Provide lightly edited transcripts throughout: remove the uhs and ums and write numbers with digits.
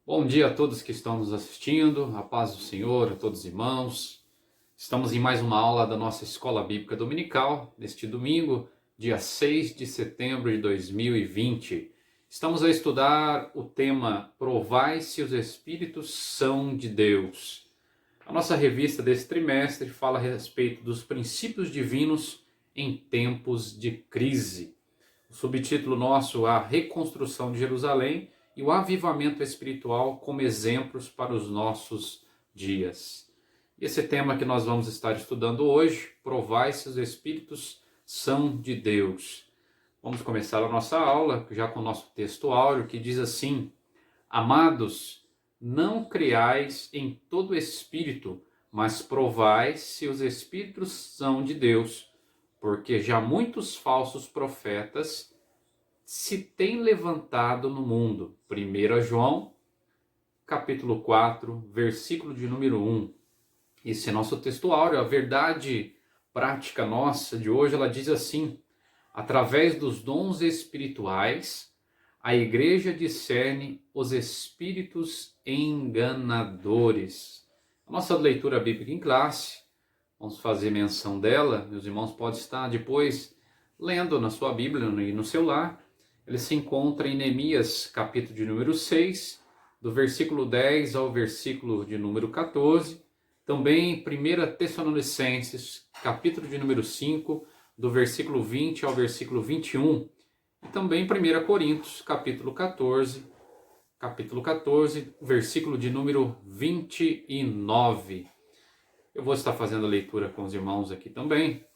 Bom dia a todos que estão nos assistindo, a paz do Senhor, a todos os irmãos. Estamos em mais uma aula da nossa Escola Bíblica Dominical, neste domingo, dia 6 de setembro de 2020. Estamos a estudar o tema Provai se os Espíritos são de Deus. A nossa revista desse trimestre fala a respeito dos princípios divinos em tempos de crise. O subtítulo nosso é A Reconstrução de Jerusalém e o avivamento espiritual como exemplos para os nossos dias. E esse tema que nós vamos estar estudando hoje, provai se os Espíritos são de Deus. Vamos começar a nossa aula já com o nosso texto áureo que diz assim: Amados, não creais em todo espírito, mas provai se os Espíritos são de Deus, porque já muitos falsos profetas se têm levantado no mundo. 1 João, capítulo 4, versículo de número 1. Esse é nosso texto áureo. A verdade prática nossa de hoje, ela diz assim: através dos dons espirituais, a igreja discerne os espíritos enganadores. A nossa leitura bíblica em classe, vamos fazer menção dela. Meus irmãos podem estar depois lendo na sua Bíblia e no celular. Ele se encontra em Neemias, capítulo de número 6, do versículo 10 ao versículo de número 14. Também em 1 Tessalonicenses, capítulo de número 5, do versículo 20 ao versículo 21. E também em 1 Coríntios, capítulo 14, versículo de número 29. Eu vou estar fazendo a leitura com os irmãos aqui também.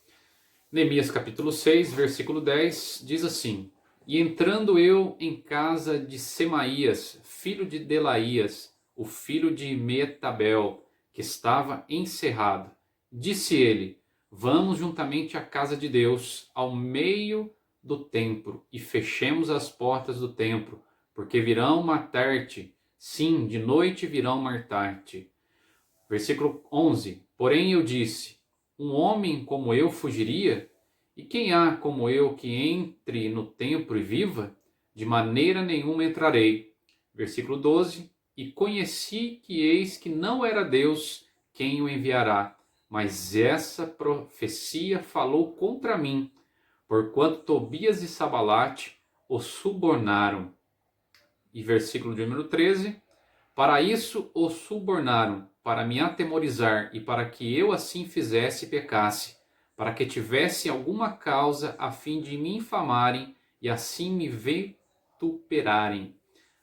Neemias capítulo 6, versículo 10, diz assim: E entrando eu em casa de Semaías, filho de Delaías, o filho de Metabel, que estava encerrado, disse ele: Vamos juntamente à casa de Deus, ao meio do templo, e fechemos as portas do templo, porque virão matar-te, sim, de noite virão matar-te. Versículo 11, porém eu disse: Um homem como eu fugiria? E quem há como eu que entre no templo e viva? De maneira nenhuma entrarei. Versículo 12, e conheci que eis que não era Deus quem o enviará, mas essa profecia falou contra mim, porquanto Tobias e Sabalate o subornaram. E versículo de número 13, para isso o subornaram, para me atemorizar e para que eu assim fizesse e pecasse, para que tivesse alguma causa a fim de me infamarem e assim me vituperarem.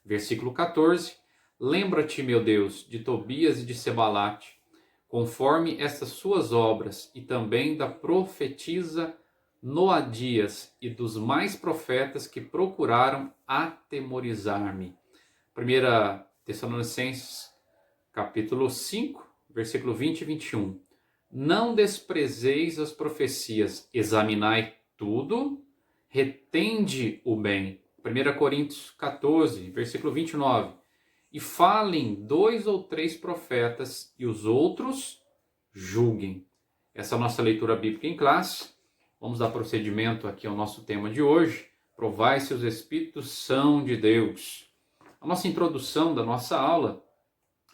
Versículo 14, lembra-te, meu Deus, de Tobias e de Sebalate, conforme estas suas obras, e também da profetisa Noadias e dos mais profetas que procuraram atemorizar-me. 1 Tessalonicenses, capítulo 5, versículo 20 e 21. Não desprezeis as profecias, examinai tudo, retende o bem. 1 Coríntios 14, versículo 29. E falem 2 ou 3 profetas, e os outros julguem. Essa é a nossa leitura bíblica em classe. Vamos dar procedimento aqui ao nosso tema de hoje. Provai se os Espíritos são de Deus. A nossa introdução da nossa aula,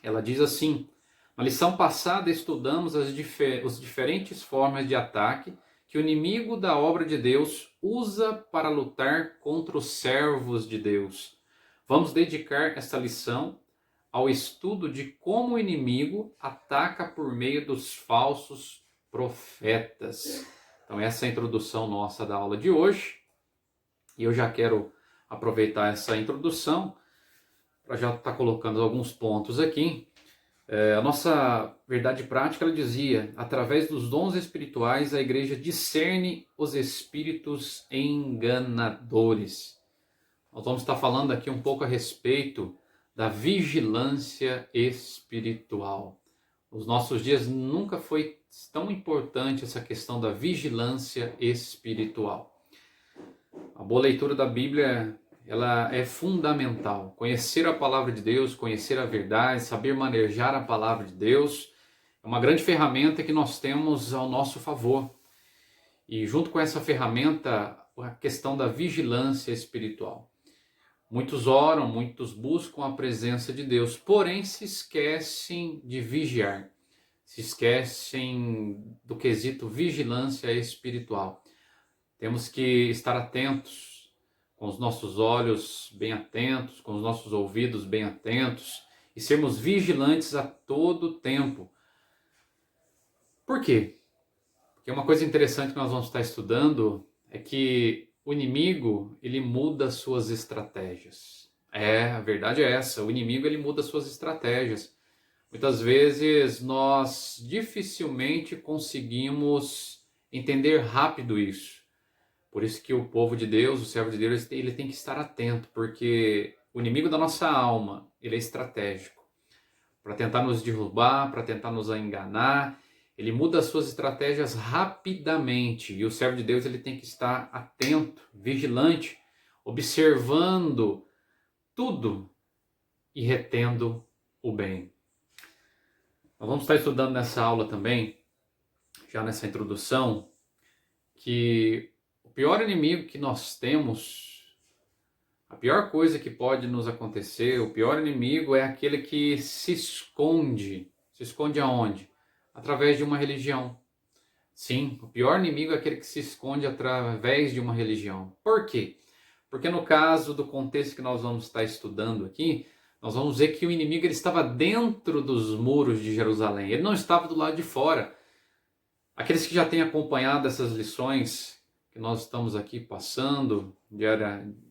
ela diz assim: na lição passada estudamos as diferentes formas de ataque que o inimigo da obra de Deus usa para lutar contra os servos de Deus. Vamos dedicar esta lição ao estudo de como o inimigo ataca por meio dos falsos profetas. Então essa é a introdução nossa da aula de hoje. E eu já quero aproveitar essa introdução para já estar colocando alguns pontos aqui. A nossa verdade prática, ela dizia: através dos dons espirituais, a igreja discerne os espíritos enganadores. Nós vamos estar falando aqui um pouco a respeito da vigilância espiritual. Nos nossos dias nunca foi tão importante essa questão da vigilância espiritual. A boa leitura da Bíblia, ela é fundamental. Conhecer a palavra de Deus, conhecer a verdade, saber manejar a palavra de Deus, é uma grande ferramenta que nós temos ao nosso favor. E junto com essa ferramenta, a questão da vigilância espiritual. Muitos oram, muitos buscam a presença de Deus, porém se esquecem de vigiar, se esquecem do quesito vigilância espiritual. Temos que estar atentos, com os nossos olhos bem atentos, com os nossos ouvidos bem atentos e sermos vigilantes a todo tempo. Por quê? Porque uma coisa interessante que nós vamos estar estudando é que o inimigo, ele muda suas estratégias. A verdade é essa, o inimigo ele muda suas estratégias. Muitas vezes nós dificilmente conseguimos entender rápido isso. Por isso que o povo de Deus, o servo de Deus, ele tem que estar atento, porque o inimigo da nossa alma, ele é estratégico. Para tentar nos derrubar, para tentar nos enganar, ele muda as suas estratégias rapidamente. E o servo de Deus ele tem que estar atento, vigilante, observando tudo e retendo o bem. Nós vamos estar estudando nessa aula também, já nessa introdução, que o pior inimigo que nós temos, a pior coisa que pode nos acontecer, o pior inimigo é aquele que se esconde. Se esconde aonde? Através de uma religião. Sim, o pior inimigo é aquele que se esconde através de uma religião. Por quê? Porque no caso do contexto que nós vamos estar estudando aqui, nós vamos ver que o inimigo ele estava dentro dos muros de Jerusalém, ele não estava do lado de fora. Aqueles que já têm acompanhado essas lições que nós estamos aqui passando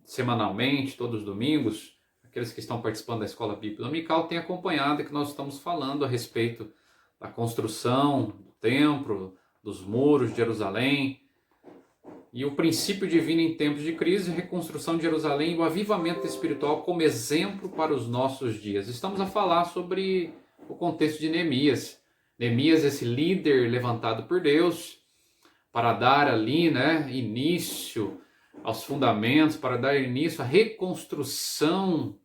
semanalmente, todos os domingos, aqueles que estão participando da Escola Bíblica Dominical têm acompanhado que nós estamos falando a respeito da construção do templo, dos muros de Jerusalém, e o princípio divino em tempos de crise, a reconstrução de Jerusalém e o avivamento espiritual como exemplo para os nossos dias. Estamos a falar sobre o contexto de Neemias. Neemias, esse líder levantado por Deus para dar ali, início aos fundamentos, para dar início à reconstrução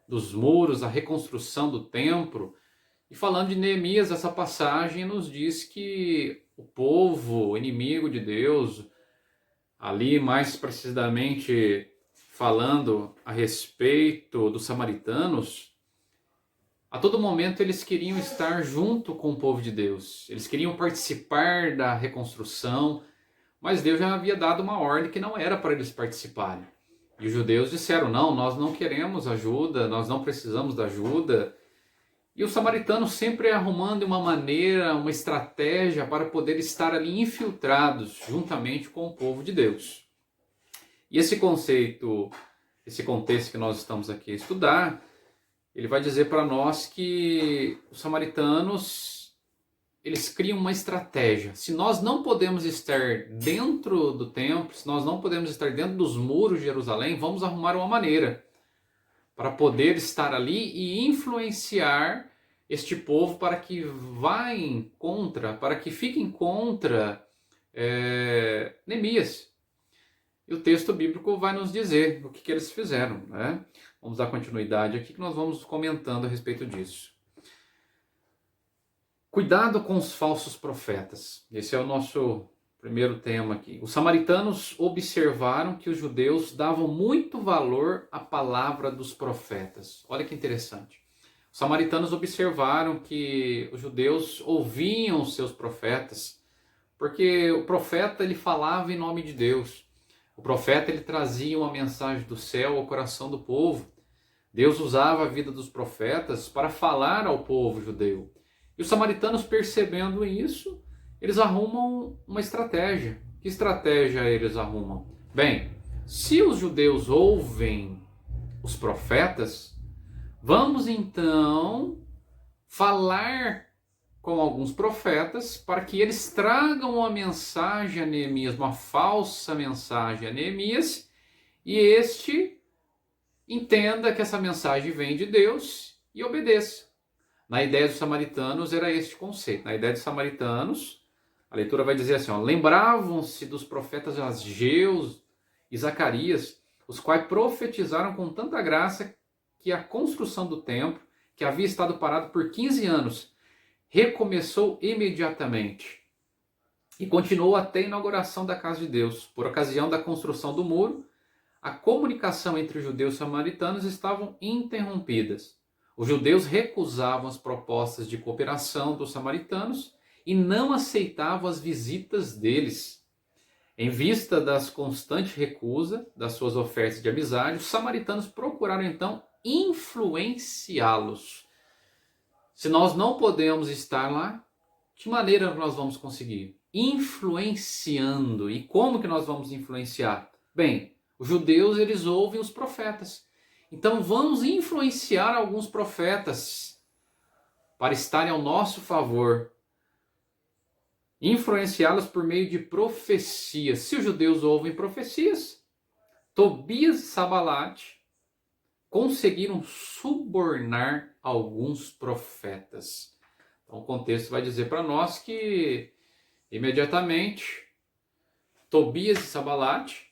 dos muros, à reconstrução do templo. E falando de Neemias, essa passagem nos diz que o povo, o inimigo de Deus, ali mais precisamente falando a respeito dos samaritanos, a todo momento eles queriam estar junto com o povo de Deus, eles queriam participar da reconstrução, mas Deus já havia dado uma ordem que não era para eles participarem. E os judeus disseram, não, nós não queremos ajuda, nós não precisamos da ajuda. E os samaritanos sempre arrumando uma maneira, uma estratégia para poder estar ali infiltrados juntamente com o povo de Deus. E esse conceito, esse contexto que nós estamos aqui a estudar, ele vai dizer para nós que os samaritanos, eles criam uma estratégia. Se nós não podemos estar dentro do templo, se nós não podemos estar dentro dos muros de Jerusalém, vamos arrumar uma maneira para poder estar ali e influenciar este povo para que fiquem contra Neemias. E o texto bíblico vai nos dizer o que eles fizeram, né? Vamos dar continuidade aqui que nós vamos comentando a respeito disso. Cuidado com os falsos profetas. Esse é o nosso primeiro tema aqui. Os samaritanos observaram que os judeus davam muito valor à palavra dos profetas. Olha que interessante. Os samaritanos observaram que os judeus ouviam os seus profetas, porque o profeta ele falava em nome de Deus. O profeta ele trazia uma mensagem do céu ao coração do povo. Deus usava a vida dos profetas para falar ao povo judeu. E os samaritanos, percebendo isso, eles arrumam uma estratégia. Que estratégia eles arrumam? Bem, se os judeus ouvem os profetas, vamos então falar com alguns profetas para que eles tragam uma mensagem a Neemias, uma falsa mensagem a Neemias, e este entenda que essa mensagem vem de Deus e obedeça. Na ideia dos samaritanos era este conceito. Na ideia dos samaritanos, a leitura vai dizer assim, lembravam-se dos profetas Ageu e Zacarias, os quais profetizaram com tanta graça que a construção do templo, que havia estado parado por 15 anos, recomeçou imediatamente e continuou até a inauguração da casa de Deus. Por ocasião da construção do muro, a comunicação entre os judeus e samaritanos estavam interrompidas. Os judeus recusavam as propostas de cooperação dos samaritanos e não aceitavam as visitas deles. Em vista das constantes recusas das suas ofertas de amizade, os samaritanos procuraram então influenciá-los. Se nós não podemos estar lá, de maneira nós vamos conseguir? Influenciando. E como que nós vamos influenciar? Bem, os judeus eles ouvem os profetas. Então vamos influenciar alguns profetas para estarem ao nosso favor. Influenciá-los por meio de profecias. Se os judeus ouvem profecias, Tobias e Sabalate conseguiram subornar alguns profetas. Então o contexto vai dizer para nós que imediatamente Tobias e Sabalate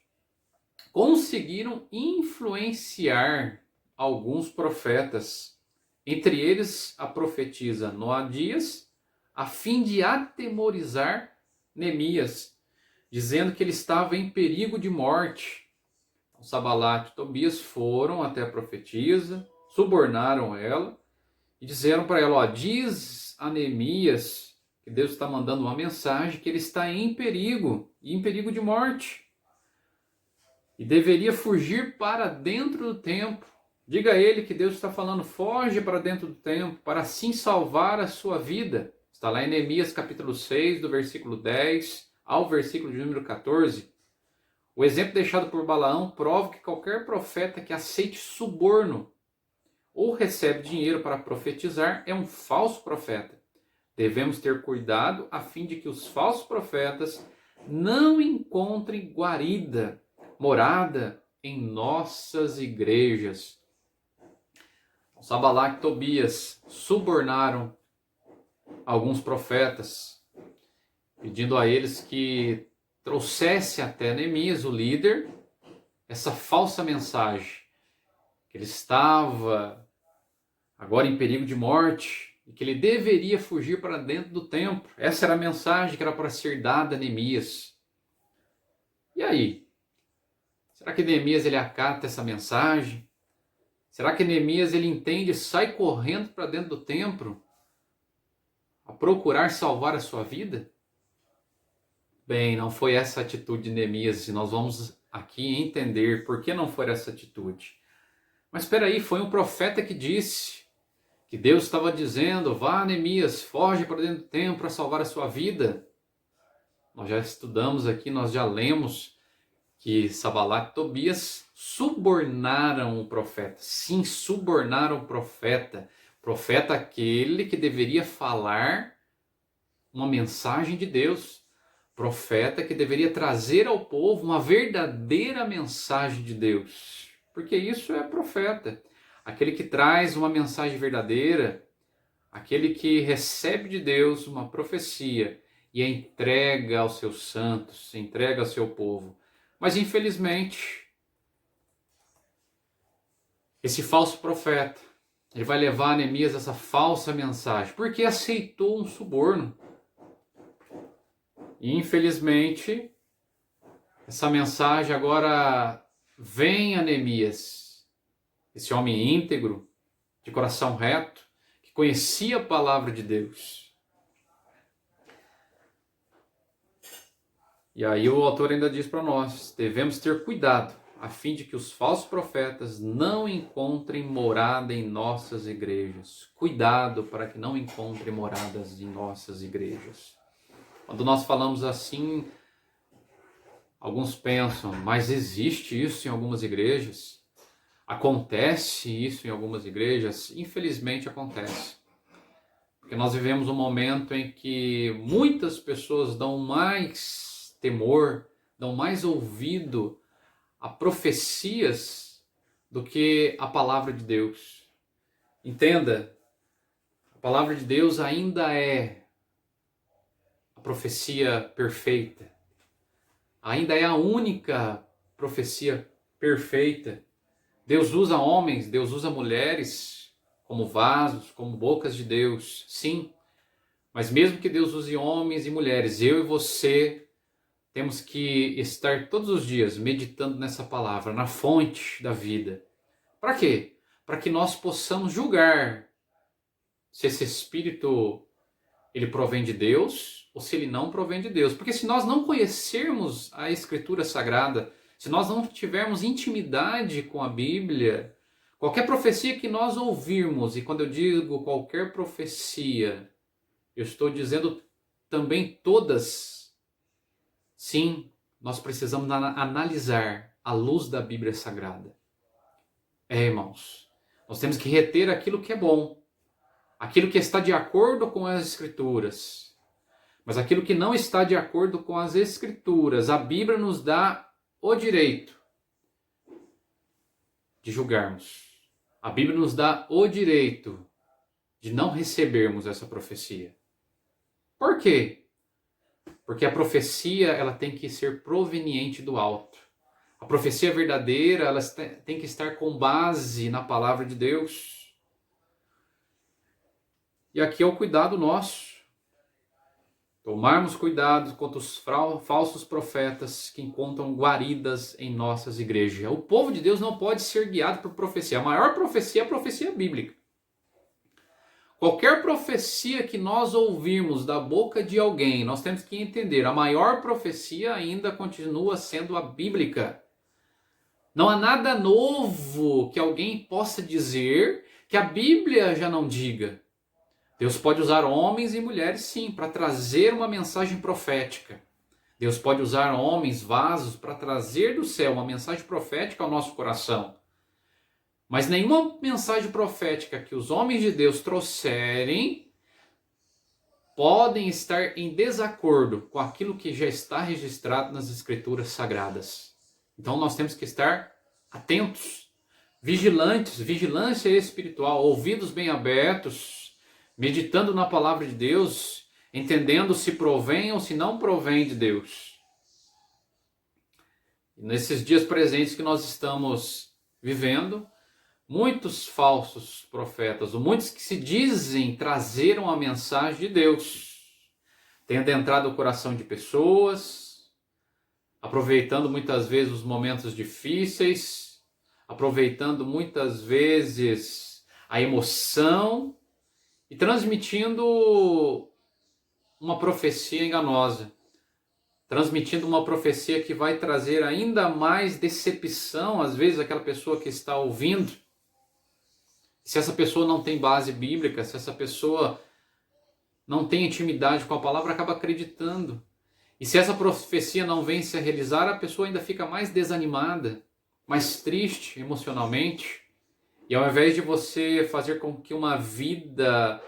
conseguiram influenciar alguns profetas, entre eles a profetisa Noadias, a fim de atemorizar Neemias, dizendo que ele estava em perigo de morte. Então, Sabalate e Tobias foram até a profetisa, subornaram ela e disseram para ela, diz a Neemias que Deus está mandando uma mensagem que ele está em perigo de morte. E deveria fugir para dentro do templo. Diga a ele que Deus está falando, foge para dentro do templo, para assim salvar a sua vida. Está lá em Neemias capítulo 6, do versículo 10 ao versículo de número 14. O exemplo deixado por Balaão prova que qualquer profeta que aceite suborno ou recebe dinheiro para profetizar é um falso profeta. Devemos ter cuidado a fim de que os falsos profetas não encontrem guarida, morada em nossas igrejas. Sabalate e Tobias subornaram alguns profetas, pedindo a eles que trouxesse até Neemias, o líder, essa falsa mensagem, que ele estava agora em perigo de morte e que ele deveria fugir para dentro do templo. Essa era a mensagem que era para ser dada a Neemias. E aí? Será que Neemias ele acata essa mensagem? Será que Neemias ele entende e sai correndo para dentro do templo a procurar salvar a sua vida? Bem, não foi essa a atitude de Neemias, e nós vamos aqui entender por que não foi essa atitude. Mas espera aí, foi um profeta que disse que Deus estava dizendo, vá Neemias, foge para dentro do templo para salvar a sua vida. Nós já estudamos aqui, nós já lemos que Sabalate e Tobias subornaram o profeta. Sim, subornaram o profeta. Profeta aquele que deveria falar uma mensagem de Deus. Profeta que deveria trazer ao povo uma verdadeira mensagem de Deus. Porque isso é profeta. Aquele que traz uma mensagem verdadeira, aquele que recebe de Deus uma profecia e a entrega aos seus santos, entrega ao seu povo. Mas infelizmente, esse falso profeta, ele vai levar a Neemias essa falsa mensagem, porque aceitou um suborno. E infelizmente, essa mensagem agora vem a Neemias, esse homem íntegro, de coração reto, que conhecia a palavra de Deus. E aí o autor ainda diz para nós, devemos ter cuidado, a fim de que os falsos profetas não encontrem morada em nossas igrejas. Cuidado para que não encontrem moradas em nossas igrejas. Quando nós falamos assim, alguns pensam, mas existe isso em algumas igrejas? Acontece isso em algumas igrejas? Infelizmente acontece. Porque nós vivemos um momento em que muitas pessoas dão mais temor, dão mais ouvido a profecias do que a palavra de Deus. Entenda, a palavra de Deus ainda é a profecia perfeita. Ainda é a única profecia perfeita. Deus usa homens, Deus usa mulheres como vasos, como bocas de Deus, sim. Mas mesmo que Deus use homens e mulheres, eu e você, temos que estar todos os dias meditando nessa palavra, na fonte da vida. Para quê? Para que nós possamos julgar se esse Espírito ele provém de Deus ou se ele não provém de Deus. Porque se nós não conhecermos a Escritura Sagrada, se nós não tivermos intimidade com a Bíblia, qualquer profecia que nós ouvirmos, e quando eu digo qualquer profecia, eu estou dizendo também todas, sim, nós precisamos analisar à luz da Bíblia Sagrada. Irmãos, nós temos que reter aquilo que é bom, aquilo que está de acordo com as Escrituras. Mas aquilo que não está de acordo com as Escrituras, a Bíblia nos dá o direito de julgarmos. A Bíblia nos dá o direito de não recebermos essa profecia. Por quê? Porque a profecia ela tem que ser proveniente do alto. A profecia verdadeira ela tem que estar com base na palavra de Deus. E aqui é o cuidado nosso. Tomarmos cuidado contra os falsos profetas que encontram guaridas em nossas igrejas. O povo de Deus não pode ser guiado por profecia. A maior profecia é a profecia bíblica. Qualquer profecia que nós ouvirmos da boca de alguém, nós temos que entender, a maior profecia ainda continua sendo a bíblica. Não há nada novo que alguém possa dizer que a Bíblia já não diga. Deus pode usar homens e mulheres, sim, para trazer uma mensagem profética. Deus pode usar homens, vasos, para trazer do céu uma mensagem profética ao nosso coração. Mas nenhuma mensagem profética que os homens de Deus trouxerem podem estar em desacordo com aquilo que já está registrado nas Escrituras Sagradas. Então nós temos que estar atentos, vigilantes, vigilância espiritual, ouvidos bem abertos, meditando na palavra de Deus, entendendo se provém ou se não provém de Deus. E nesses dias presentes que nós estamos vivendo, muitos falsos profetas, ou muitos que se dizem trazer a mensagem de Deus, têm adentrado o coração de pessoas, aproveitando muitas vezes os momentos difíceis, aproveitando muitas vezes a emoção, e transmitindo uma profecia enganosa, transmitindo uma profecia que vai trazer ainda mais decepção, às vezes, àquela pessoa que está ouvindo. Se essa pessoa não tem base bíblica, se essa pessoa não tem intimidade com a palavra, acaba acreditando. E se essa profecia não vem se realizar, a pessoa ainda fica mais desanimada, mais triste emocionalmente. E ao invés de você fazer com que uma vida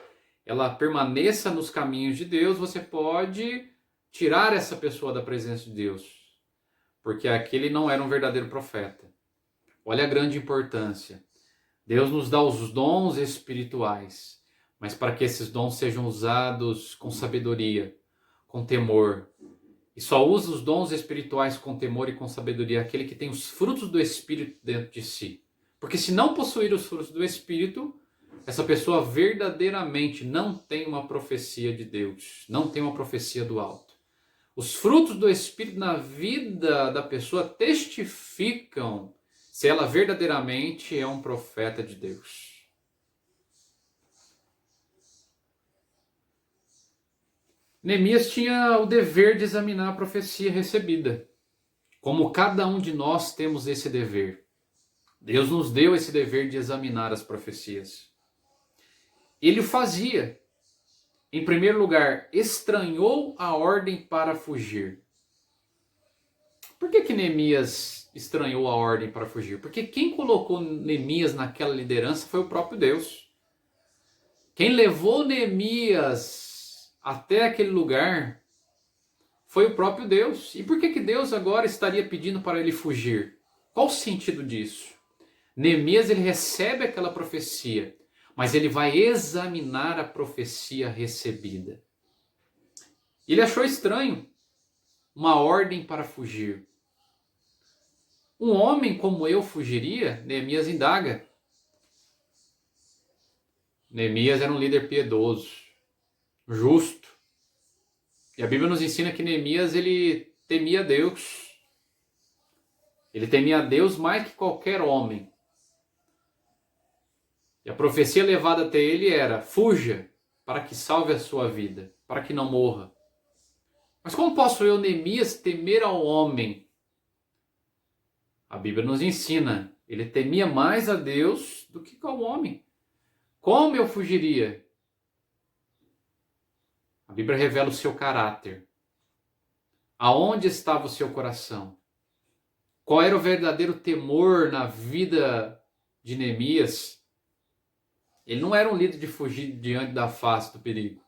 ela permaneça nos caminhos de Deus, você pode tirar essa pessoa da presença de Deus, porque aquele não era um verdadeiro profeta. Olha a grande importância. Deus nos dá os dons espirituais, mas para que esses dons sejam usados com sabedoria, com temor. E só usa os dons espirituais com temor e com sabedoria aquele que tem os frutos do Espírito dentro de si. Porque se não possuir os frutos do Espírito, essa pessoa verdadeiramente não tem uma profecia de Deus, não tem uma profecia do alto. Os frutos do Espírito na vida da pessoa testificam se ela verdadeiramente é um profeta de Deus. Neemias tinha o dever de examinar a profecia recebida, como cada um de nós temos esse dever. Deus nos deu esse dever de examinar as profecias. Ele o fazia. Em primeiro lugar, estranhou a ordem para fugir. Por que Neemias estranhou a ordem para fugir? Porque quem colocou Neemias naquela liderança foi o próprio Deus. Quem levou Neemias até aquele lugar foi o próprio Deus. E por que Deus agora estaria pedindo para ele fugir? Qual o sentido disso? Neemias ele recebe aquela profecia, mas ele vai examinar a profecia recebida. Ele achou estranho uma ordem para fugir. Um homem como eu fugiria? Neemias indaga. Neemias era um líder piedoso, justo. E a Bíblia nos ensina que Neemias ele temia a Deus. Ele temia a Deus mais que qualquer homem. E a profecia levada até ele era: fuja, para que salve a sua vida, para que não morra. Mas como posso eu, Neemias, temer ao homem? A Bíblia nos ensina, ele temia mais a Deus do que ao homem. Como eu fugiria? A Bíblia revela o seu caráter. Aonde estava o seu coração? Qual era o verdadeiro temor na vida de Neemias? Ele não era um líder de fugir diante da face do perigo.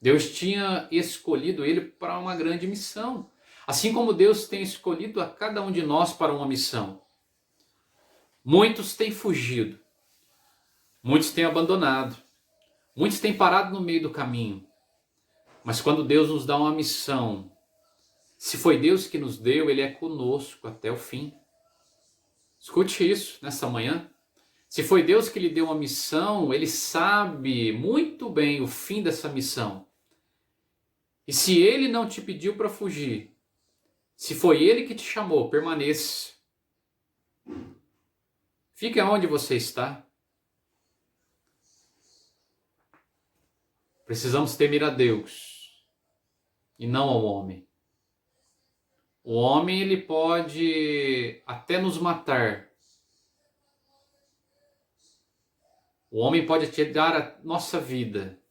Deus tinha escolhido ele para uma grande missão. Assim como Deus tem escolhido a cada um de nós para uma missão. Muitos têm fugido. Muitos têm abandonado. Muitos têm parado no meio do caminho. Mas quando Deus nos dá uma missão, se foi Deus que nos deu, Ele é conosco até o fim. Escute isso nessa manhã. Se foi Deus que lhe deu uma missão, Ele sabe muito bem o fim dessa missão. E se Ele não te pediu para fugir, se foi Ele que te chamou, permaneça. Fique onde você está. Precisamos temer a Deus e não ao homem. O homem, ele pode até nos matar. O homem pode tirar a nossa vida.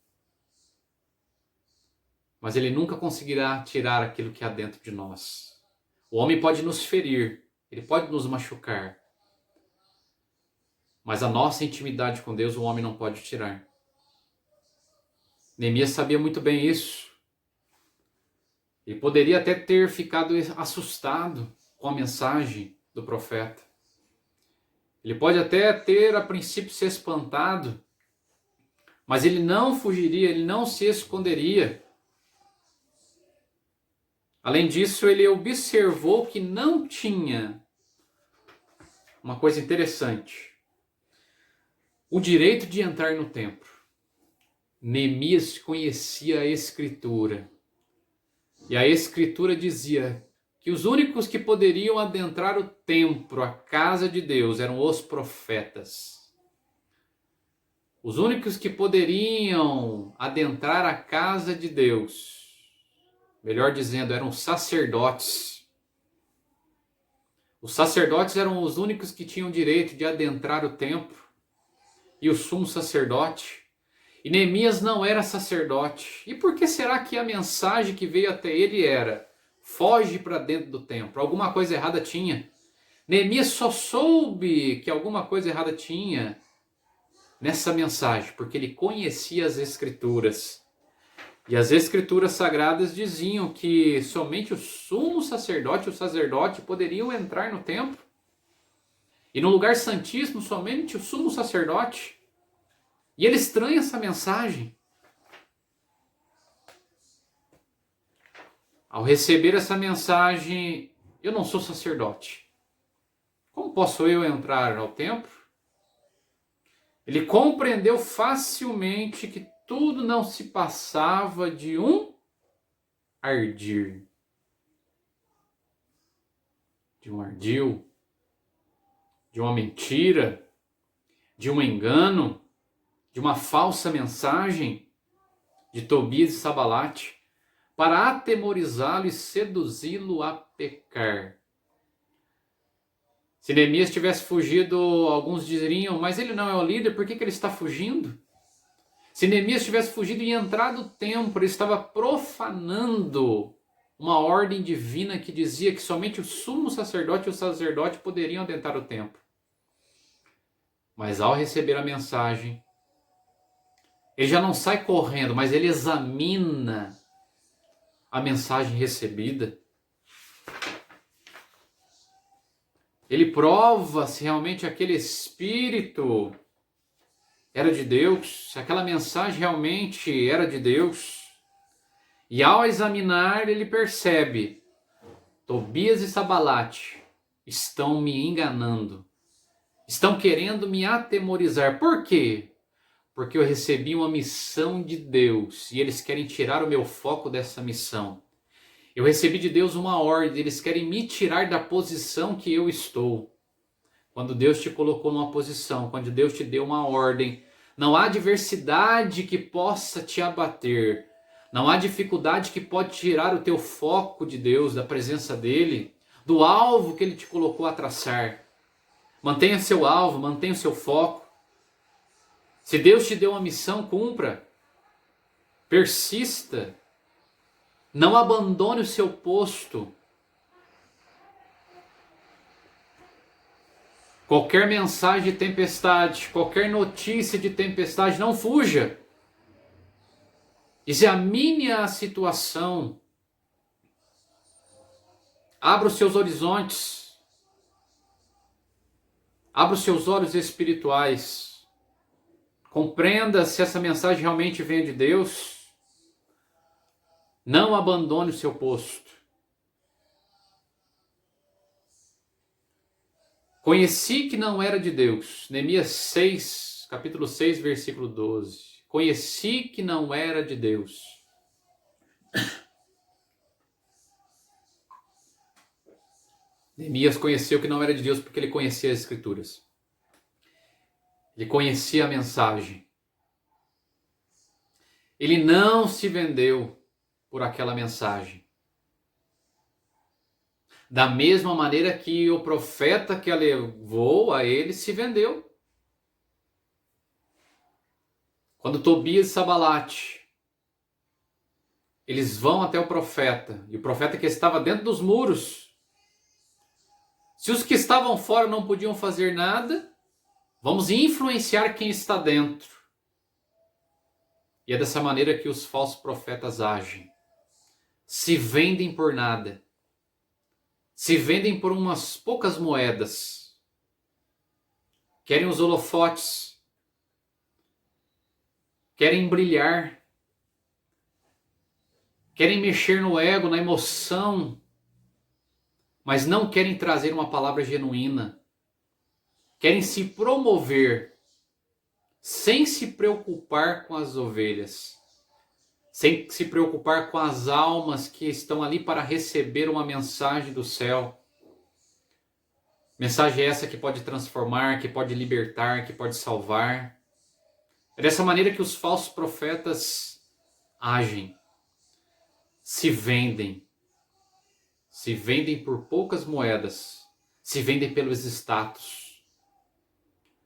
Mas ele nunca conseguirá tirar aquilo que há dentro de nós. O homem pode nos ferir. Ele pode nos machucar. Mas a nossa intimidade com Deus, o homem não pode tirar. Neemias sabia muito bem isso. Ele poderia até ter ficado assustado com a mensagem do profeta. Ele pode até ter, a princípio, se espantado. Mas ele não fugiria, ele não se esconderia. Além disso, ele observou que não tinha uma coisa interessante: o direito de entrar no templo. Neemias conhecia a Escritura. E a Escritura dizia que os únicos que poderiam adentrar o templo, a casa de Deus, eram os profetas. Os únicos que poderiam adentrar a casa de Deus, melhor dizendo, eram os sacerdotes. Os sacerdotes eram os únicos que tinham direito de adentrar o templo. E o sumo sacerdote. E Neemias não era sacerdote. E por que será que a mensagem que veio até ele era: foge para dentro do templo? Alguma coisa errada tinha. Neemias só soube que alguma coisa errada tinha nessa mensagem, porque ele conhecia as Escrituras. E as Escrituras sagradas diziam que somente o sumo sacerdote e o sacerdote poderiam entrar no templo. E no lugar santíssimo, somente o sumo sacerdote. E ele estranha essa mensagem. Ao receber essa mensagem, eu não sou sacerdote. Como posso eu entrar ao templo? Ele compreendeu facilmente que tudo não se passava de um ardil. De um ardil. De uma mentira. De um engano. De uma falsa mensagem de Tobias e Sabalate para atemorizá-lo e seduzi-lo a pecar. Se Neemias tivesse fugido, alguns diriam: mas ele não é o líder, por que ele está fugindo? Se Neemias tivesse fugido e entrado no templo, ele estava profanando uma ordem divina que dizia que somente o sumo sacerdote e o sacerdote poderiam adentrar o templo. Mas ao receber a mensagem, ele já não sai correndo, mas ele examina a mensagem recebida. Ele prova se realmente aquele espírito era de Deus, se aquela mensagem realmente era de Deus. E ao examinar, ele percebe: Tobias e Sabalate estão me enganando. Estão querendo me atemorizar. Por quê? Porque eu recebi uma missão de Deus e eles querem tirar o meu foco dessa missão. Eu recebi de Deus uma ordem, eles querem me tirar da posição que eu estou. Quando Deus te colocou numa posição, quando Deus te deu uma ordem, não há adversidade que possa te abater. Não há dificuldade que pode tirar o teu foco de Deus, da presença dEle, do alvo que Ele te colocou a traçar. Mantenha seu alvo, mantenha o seu foco. Se Deus te deu uma missão, cumpra. Persista. Não abandone o seu posto. Qualquer mensagem de tempestade, qualquer notícia de tempestade, não fuja. Examine a situação. Abra os seus horizontes. Abra os seus olhos espirituais. Compreenda se essa mensagem realmente vem de Deus. Não abandone o seu posto. Conheci que não era de Deus. Neemias 6, capítulo 6, versículo 12. Conheci que não era de Deus. Neemias conheceu que não era de Deus porque ele conhecia as Escrituras. Ele conhecia a mensagem. Ele não se vendeu por aquela mensagem. Da mesma maneira que o profeta que a levou a ele se vendeu. Quando Tobias e Sabalate, eles vão até o profeta, e o profeta que estava dentro dos muros, se os que estavam fora não podiam fazer nada, vamos influenciar quem está dentro. E é dessa maneira que os falsos profetas agem. Se vendem por nada. Se vendem por umas poucas moedas. Querem os holofotes. Querem brilhar. Querem mexer no ego, na emoção. Mas não querem trazer uma palavra genuína. Querem se promover sem se preocupar com as ovelhas. Sem se preocupar com as almas que estão ali para receber uma mensagem do céu. Mensagem essa que pode transformar, que pode libertar, que pode salvar. É dessa maneira que os falsos profetas agem. Se vendem. Se vendem por poucas moedas. Se vendem pelos status.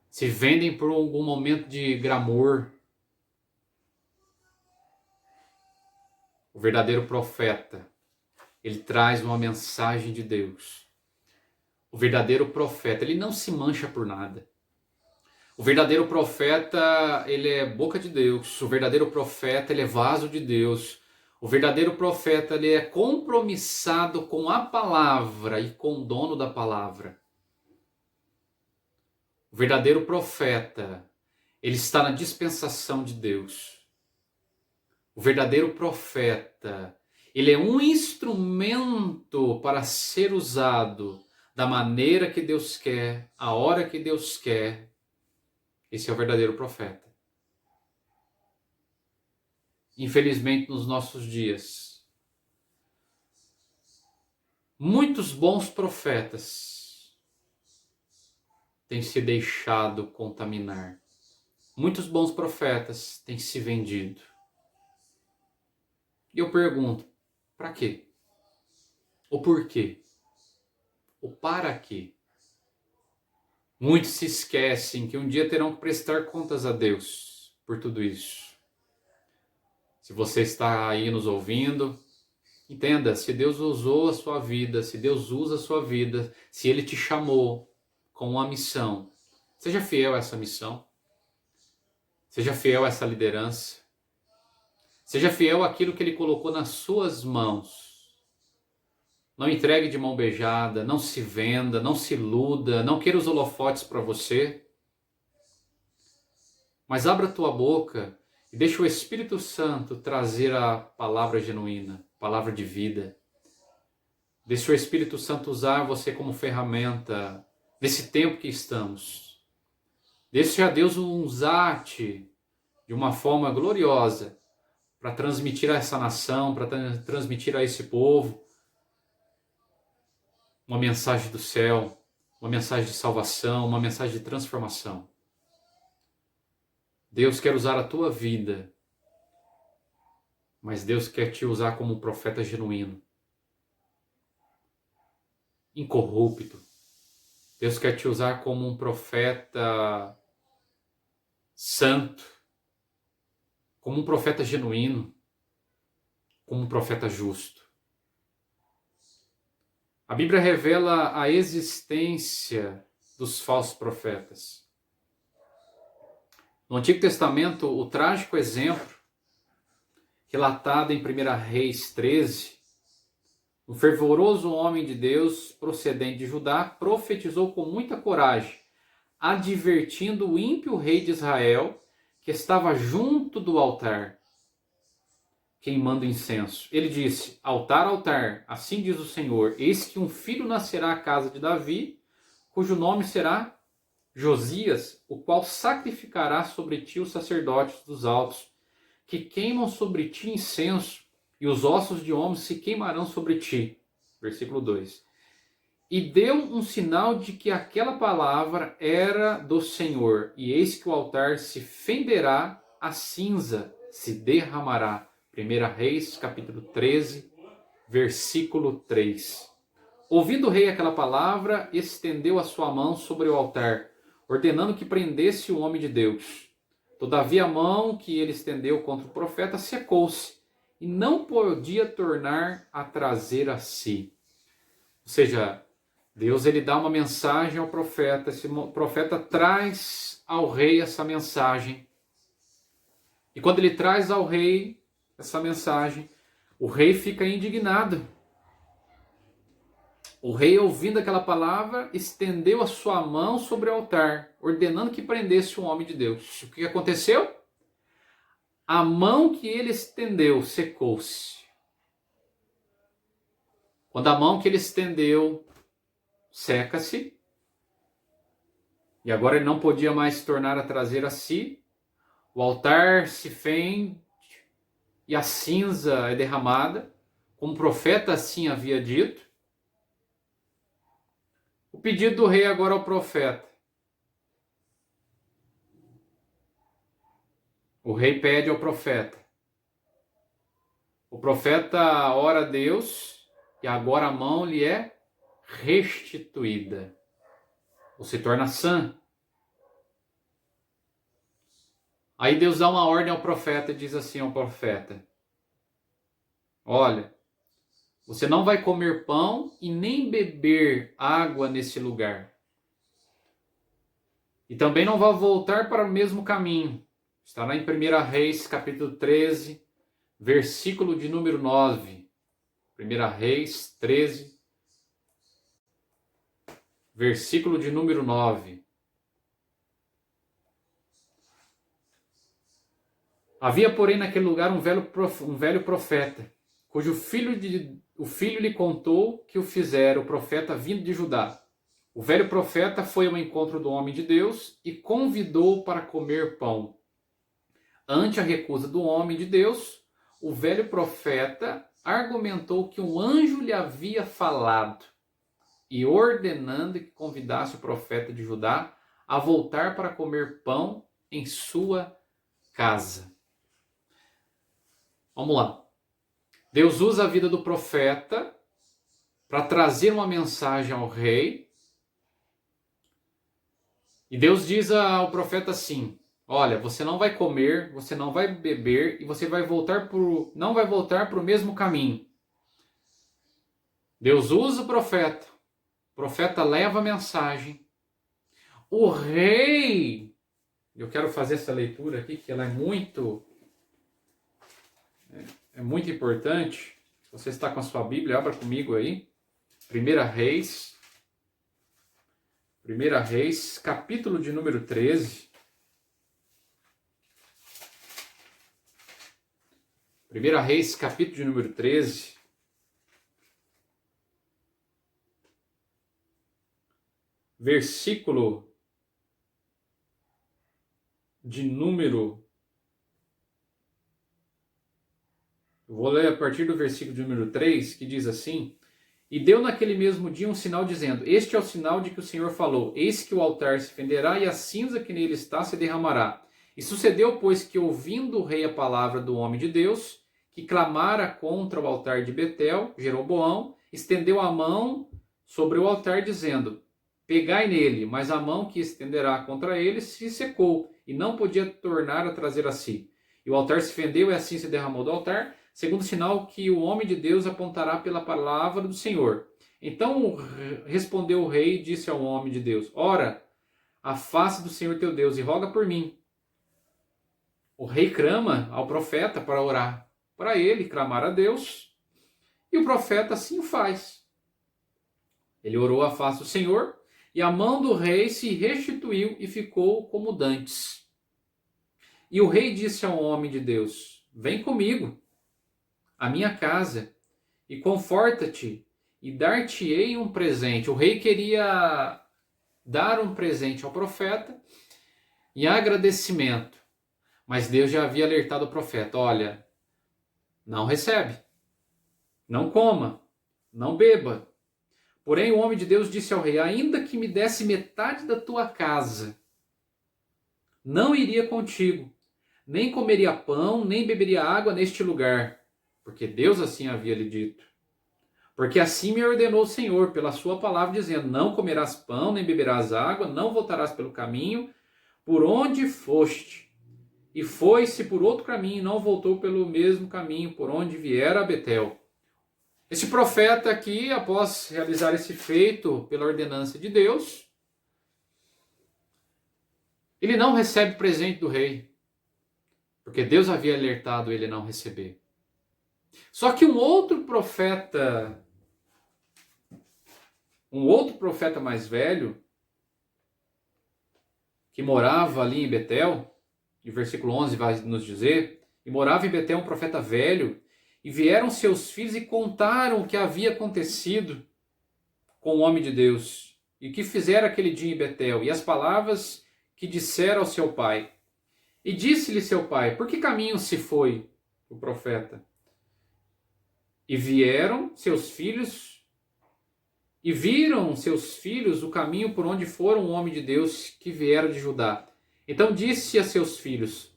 Se vendem por algum momento de glamour. O verdadeiro profeta, ele traz uma mensagem de Deus. O verdadeiro profeta, ele não se mancha por nada. O verdadeiro profeta, ele é boca de Deus. O verdadeiro profeta, ele é vaso de Deus. O verdadeiro profeta, ele é compromissado com a palavra e com o dono da palavra. O verdadeiro profeta, ele está na dispensação de Deus. O verdadeiro profeta, ele é um instrumento para ser usado da maneira que Deus quer, a hora que Deus quer. Esse é o verdadeiro profeta. Infelizmente, nos nossos dias, muitos bons profetas têm se deixado contaminar. Muitos bons profetas têm se vendido. E eu pergunto, para quê? O porquê? O para quê? Muitos se esquecem que um dia terão que prestar contas a Deus por tudo isso. Se você está aí nos ouvindo, entenda, se Deus usou a sua vida, se Deus usa a sua vida, se Ele te chamou com uma missão, seja fiel a essa missão, seja fiel a essa liderança, seja fiel àquilo que Ele colocou nas suas mãos. Não entregue de mão beijada, não se venda, não se iluda, não queira os holofotes para você. Mas abra a tua boca e deixa o Espírito Santo trazer a palavra genuína, palavra de vida. Deixa o Espírito Santo usar você como ferramenta nesse tempo que estamos. Deixa Deus usar-te de uma forma gloriosa para transmitir a essa nação, para transmitir a esse povo, uma mensagem do céu, uma mensagem de salvação, uma mensagem de transformação. Deus quer usar a tua vida, mas Deus quer te usar como um profeta genuíno, incorrupto. Deus quer te usar como um profeta santo, como um profeta genuíno, como um profeta justo. A Bíblia revela a existência dos falsos profetas. No Antigo Testamento, o trágico exemplo, relatado em 1 Reis 13, um fervoroso homem de Deus, procedente de Judá, profetizou com muita coragem, advertindo o ímpio rei de Israel, que estava junto do altar, queimando incenso. Ele disse: altar, altar, assim diz o Senhor, eis que um filho nascerá à casa de Davi, cujo nome será Josias, o qual sacrificará sobre ti os sacerdotes dos altos, que queimam sobre ti incenso, e os ossos de homens se queimarão sobre ti. Versículo 2. E deu um sinal de que aquela palavra era do Senhor, e eis que o altar se fenderá, a cinza se derramará. 1 Reis, capítulo 13, versículo 3. Ouvindo o rei aquela palavra, estendeu a sua mão sobre o altar, ordenando que prendesse o homem de Deus. Todavia a mão que ele estendeu contra o profeta secou-se, e não podia tornar a trazer a si. Ou seja, Deus ele dá uma mensagem ao profeta, esse profeta traz ao rei essa mensagem. E quando ele traz ao rei essa mensagem, o rei fica indignado. O rei, ouvindo aquela palavra, estendeu a sua mão sobre o altar, ordenando que prendesse o homem de Deus. O que aconteceu? A mão que ele estendeu secou-se. Quando a mão que ele estendeu seca-se, e agora ele não podia mais tornar a trazer a si, o altar se fende e a cinza é derramada, como o profeta assim havia dito. O pedido do rei agora ao profeta. O rei pede ao profeta. O profeta ora a Deus e agora a mão lhe é restituída. Ou se torna sã. Aí Deus dá uma ordem ao profeta e diz assim ao profeta: olha, você não vai comer pão e nem beber água nesse lugar. E também não vai voltar para o mesmo caminho. Está lá em 1 Reis, capítulo 13, versículo de número 9. 1 Reis 13, versículo de número 9. Havia, porém, naquele lugar um velho profeta, cujo o filho lhe contou que o fizera o profeta vindo de Judá. O velho profeta foi ao encontro do homem de Deus e convidou-o para comer pão. Ante a recusa do homem de Deus, o velho profeta argumentou que um anjo lhe havia falado e ordenando que convidasse o profeta de Judá a voltar para comer pão em sua casa. Vamos lá. Deus usa a vida do profeta para trazer uma mensagem ao rei. E Deus diz ao profeta assim: olha, você não vai comer, você não vai beber e você não vai voltar para o mesmo caminho. Deus usa o profeta leva a mensagem. O rei, eu quero fazer essa leitura aqui, que ela é muito importante. Se você está com a sua Bíblia, abra comigo aí. 1 Reis, capítulo de número 13. 1 Reis, capítulo de número 13. Versículo de número... Eu vou ler a partir do versículo de número 3, que diz assim: E deu naquele mesmo dia um sinal dizendo: Este é o sinal de que o Senhor falou: Eis que o altar se fenderá e a cinza que nele está se derramará. E sucedeu, pois, que ouvindo o rei a palavra do homem de Deus, que clamara contra o altar de Betel, Jeroboão, estendeu a mão sobre o altar, dizendo: Pegai nele. Mas a mão que estenderá contra ele se secou, e não podia tornar a trazer a si. E o altar se fendeu, e assim se derramou do altar, segundo sinal que o homem de Deus apontará pela palavra do Senhor. Então respondeu o rei e disse ao homem de Deus: Ora, a face do Senhor teu Deus, e roga por mim. O rei clama ao profeta para orar para ele, clamar a Deus, e o profeta assim o faz. Ele orou à face do Senhor, e a mão do rei se restituiu e ficou como dantes. E o rei disse ao homem de Deus: Vem comigo à minha casa, e conforta-te, e dar-te-ei um presente. O rei queria dar um presente ao profeta em agradecimento, mas Deus já havia alertado o profeta: olha, não recebe, não coma, não beba. Porém o homem de Deus disse ao rei: ainda que me desse metade da tua casa, não iria contigo, nem comeria pão, nem beberia água neste lugar, porque Deus assim havia lhe dito. Porque assim me ordenou o Senhor pela sua palavra, dizendo: não comerás pão, nem beberás água, não voltarás pelo caminho por onde foste. E foi-se por outro caminho, e não voltou pelo mesmo caminho por onde viera a Betel. Esse profeta aqui, após realizar esse feito pela ordenança de Deus, ele não recebe presente do rei, porque Deus havia alertado ele a não receber. Só que um outro profeta mais velho, que morava ali em Betel, e o versículo 11 vai nos dizer: e morava em Betel um profeta velho, e vieram seus filhos e contaram o que havia acontecido com o homem de Deus, e o que fizera aquele dia em Betel, e as palavras que dissera ao seu pai. E disse-lhe seu pai: por que caminho se foi o profeta? E vieram seus filhos, e viram seus filhos o caminho por onde foram o homem de Deus que viera de Judá. Então disse a seus filhos: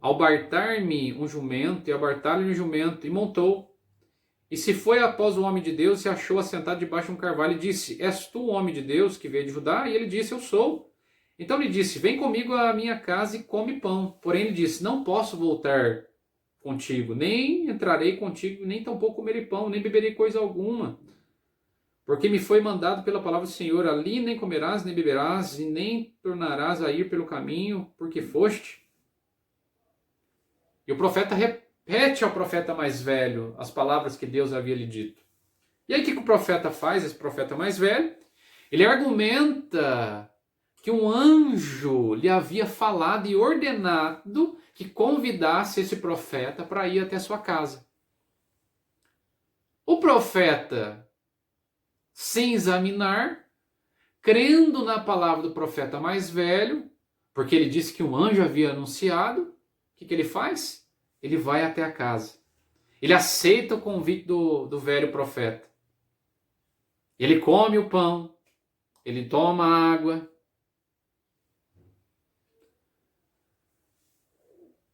albartar-me um jumento, e albartar-lhe um jumento, e montou. E se foi após o homem de Deus, se achou assentado debaixo de um carvalho, e disse: és tu o homem de Deus que veio de Judá? E ele disse: eu sou. Então lhe disse: vem comigo à minha casa e come pão. Porém ele disse: não posso voltar contigo, nem entrarei contigo, nem tampouco comerei pão, nem beberei coisa alguma. Porque me foi mandado pela palavra do Senhor: ali nem comerás, nem beberás, e nem tornarás a ir pelo caminho, porque foste. E o profeta repete ao profeta mais velho as palavras que Deus havia lhe dito. E aí o que o profeta faz, esse profeta mais velho? Ele argumenta que um anjo lhe havia falado e ordenado que convidasse esse profeta para ir até sua casa. O profeta, sem examinar, crendo na palavra do profeta mais velho, porque ele disse que um anjo havia anunciado, o que ele faz? Ele vai até a casa. Ele aceita o convite do velho profeta. Ele come o pão, ele toma a água.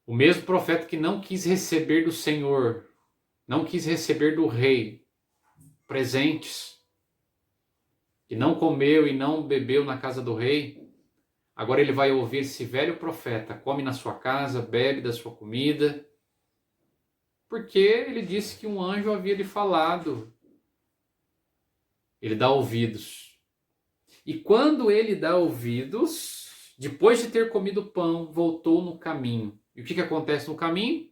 O mesmo profeta que não quis receber do Senhor, não quis receber do rei presentes, que não comeu e não bebeu na casa do rei, agora ele vai ouvir esse velho profeta: come na sua casa, bebe da sua comida, porque ele disse que um anjo havia lhe falado. Ele dá ouvidos. E quando ele dá ouvidos, depois de ter comido pão, voltou no caminho. E o que acontece no caminho?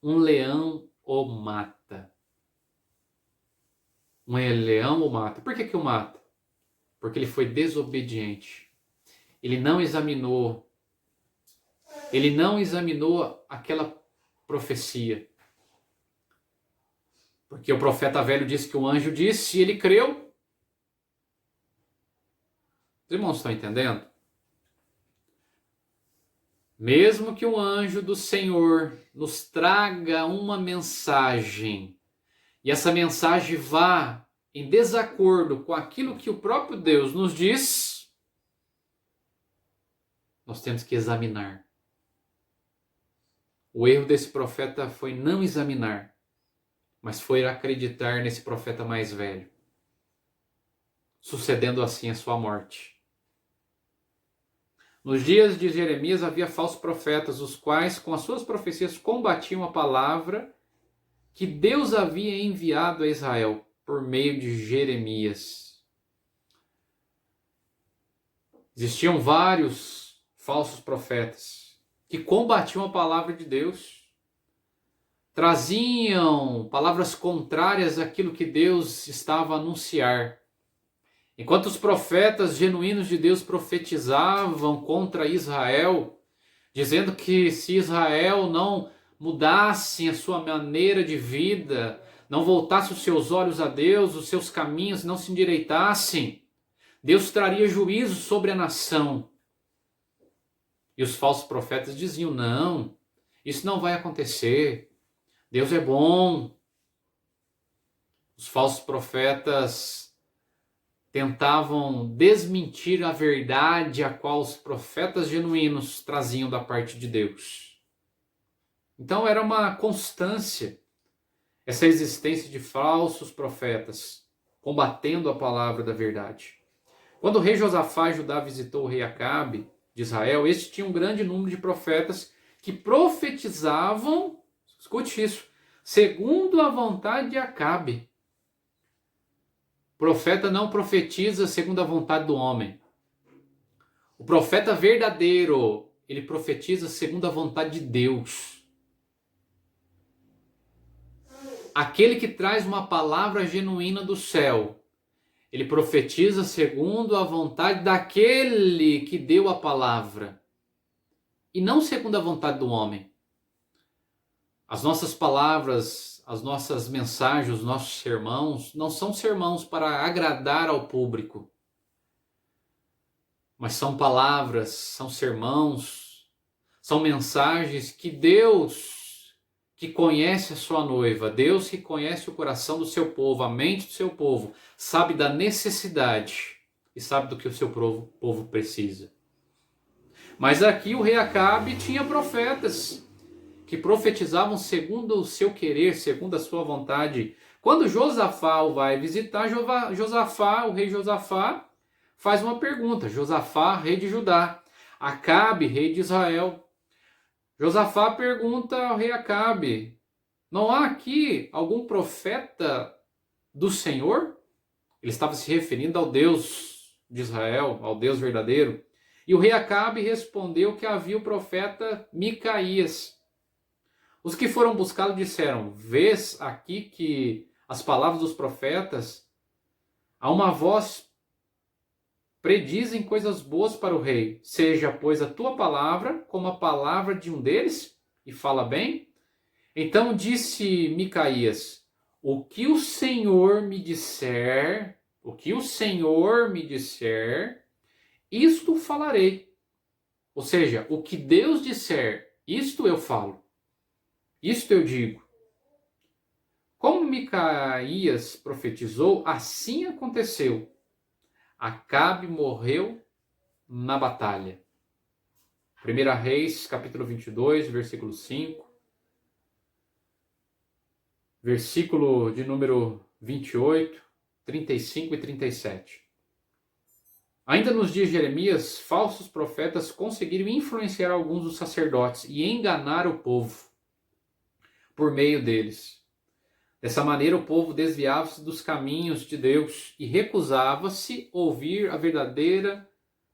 Um leão o mata. Um leão o mata. Por que o mata? Porque ele foi desobediente. Ele não examinou aquela profecia. Porque o profeta velho disse que o anjo disse e ele creu. Os irmãos estão entendendo? Mesmo que o anjo do Senhor nos traga uma mensagem, e essa mensagem vá em desacordo com aquilo que o próprio Deus nos diz, nós temos que examinar. O erro desse profeta foi não examinar, mas foi acreditar nesse profeta mais velho, sucedendo assim a sua morte. Nos dias de Jeremias havia falsos profetas, os quais com as suas profecias combatiam a palavra que Deus havia enviado a Israel por meio de Jeremias. Existiam vários falsos profetas que combatiam a palavra de Deus, traziam palavras contrárias àquilo que Deus estava a anunciar. Enquanto os profetas genuínos de Deus profetizavam contra Israel, dizendo que se Israel não mudasse a sua maneira de vida, não voltasse os seus olhos a Deus, os seus caminhos não se endireitassem, Deus traria juízo sobre a nação. E os falsos profetas diziam, não, isso não vai acontecer, Deus é bom. Os falsos profetas tentavam desmentir a verdade a qual os profetas genuínos traziam da parte de Deus. Então era uma constância essa existência de falsos profetas combatendo a palavra da verdade. Quando o rei Josafá de Judá visitou o rei Acabe de Israel, este tinha um grande número de profetas que profetizavam, escute isso, segundo a vontade de Acabe. O profeta não profetiza segundo a vontade do homem. O profeta verdadeiro, ele profetiza segundo a vontade de Deus. Aquele que traz uma palavra genuína do céu, ele profetiza segundo a vontade daquele que deu a palavra, e não segundo a vontade do homem. As nossas palavras, as nossas mensagens, os nossos sermãos, não são sermãos para agradar ao público, mas são palavras, são sermãos, são mensagens que Deus, que conhece a sua noiva, Deus que conhece o coração do seu povo, a mente do seu povo, sabe da necessidade e sabe do que o seu povo precisa. Mas aqui o rei Acabe tinha profetas que profetizavam segundo o seu querer, segundo a sua vontade. Quando Josafá o vai visitar, o rei Josafá, faz uma pergunta. Josafá, rei de Judá. Acabe, rei de Israel. Josafá pergunta ao rei Acabe, não há aqui algum profeta do Senhor? Ele estava se referindo ao Deus de Israel, ao Deus verdadeiro. E o rei Acabe respondeu que havia o profeta Micaías. Os que foram buscá-lo disseram, vês aqui que as palavras dos profetas, há uma voz predizem coisas boas para o rei, seja, pois, a tua palavra como a palavra de um deles, e fala bem. Então disse Micaías, o que o Senhor me disser, isto falarei. Ou seja, o que Deus disser, isto eu falo, isto eu digo. Como Micaías profetizou, assim aconteceu. Acabe morreu na batalha. 1 Reis, capítulo 22, versículo 5. Versículo de número 28, 35 e 37. Ainda nos dias de Jeremias, falsos profetas conseguiram influenciar alguns dos sacerdotes e enganar o povo por meio deles. Dessa maneira, o povo desviava-se dos caminhos de Deus e recusava-se ouvir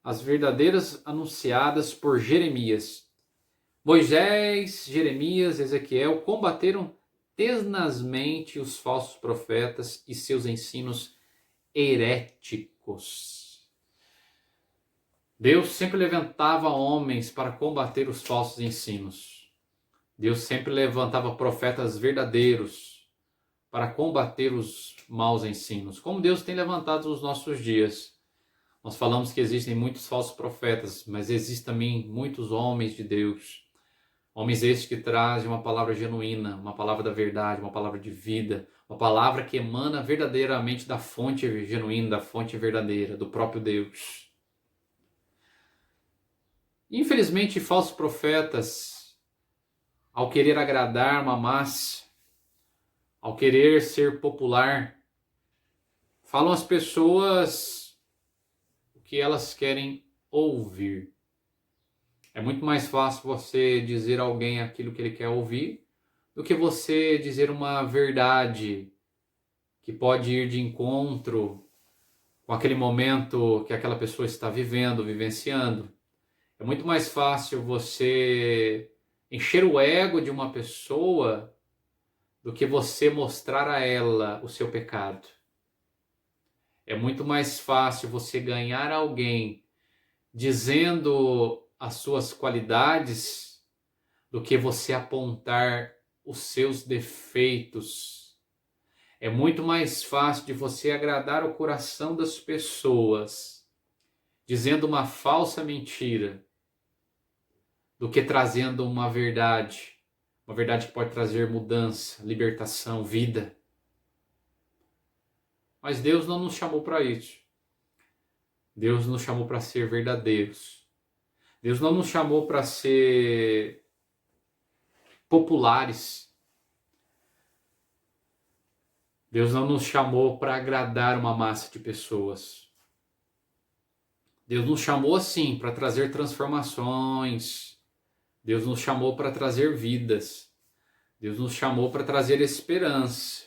as verdadeiras anunciadas por Jeremias. Moisés, Jeremias, Ezequiel combateram tenazmente os falsos profetas e seus ensinos heréticos. Deus sempre levantava homens para combater os falsos ensinos. Deus sempre levantava profetas verdadeiros para combater os maus ensinos, como Deus tem levantado nos nossos dias. Nós falamos que existem muitos falsos profetas, mas existem também muitos homens de Deus. Homens estes que trazem uma palavra genuína, uma palavra da verdade, uma palavra de vida, Uma palavra que emana verdadeiramente da fonte genuína, da fonte verdadeira, do próprio Deus. Infelizmente, falsos profetas, ao querer agradar uma massa, ao querer ser popular, falam às pessoas o que elas querem ouvir. É muito mais fácil você dizer a alguém aquilo que ele quer ouvir do que você dizer uma verdade que pode ir de encontro com aquele momento que aquela pessoa está vivendo, vivenciando. É muito mais fácil você encher o ego de uma pessoa do que você mostrar a ela o seu pecado. É muito mais fácil você ganhar alguém dizendo as suas qualidades do que você apontar os seus defeitos. É muito mais fácil de você agradar o coração das pessoas dizendo uma falsa mentira do que trazendo uma verdade que pode trazer mudança, libertação, vida. Mas Deus não nos chamou para isso. Deus nos chamou para ser verdadeiros. Deus não nos chamou para ser populares. Deus não nos chamou para agradar uma massa de pessoas. Deus nos chamou assim para trazer transformações. Deus nos chamou para trazer vidas. Deus nos chamou para trazer esperança.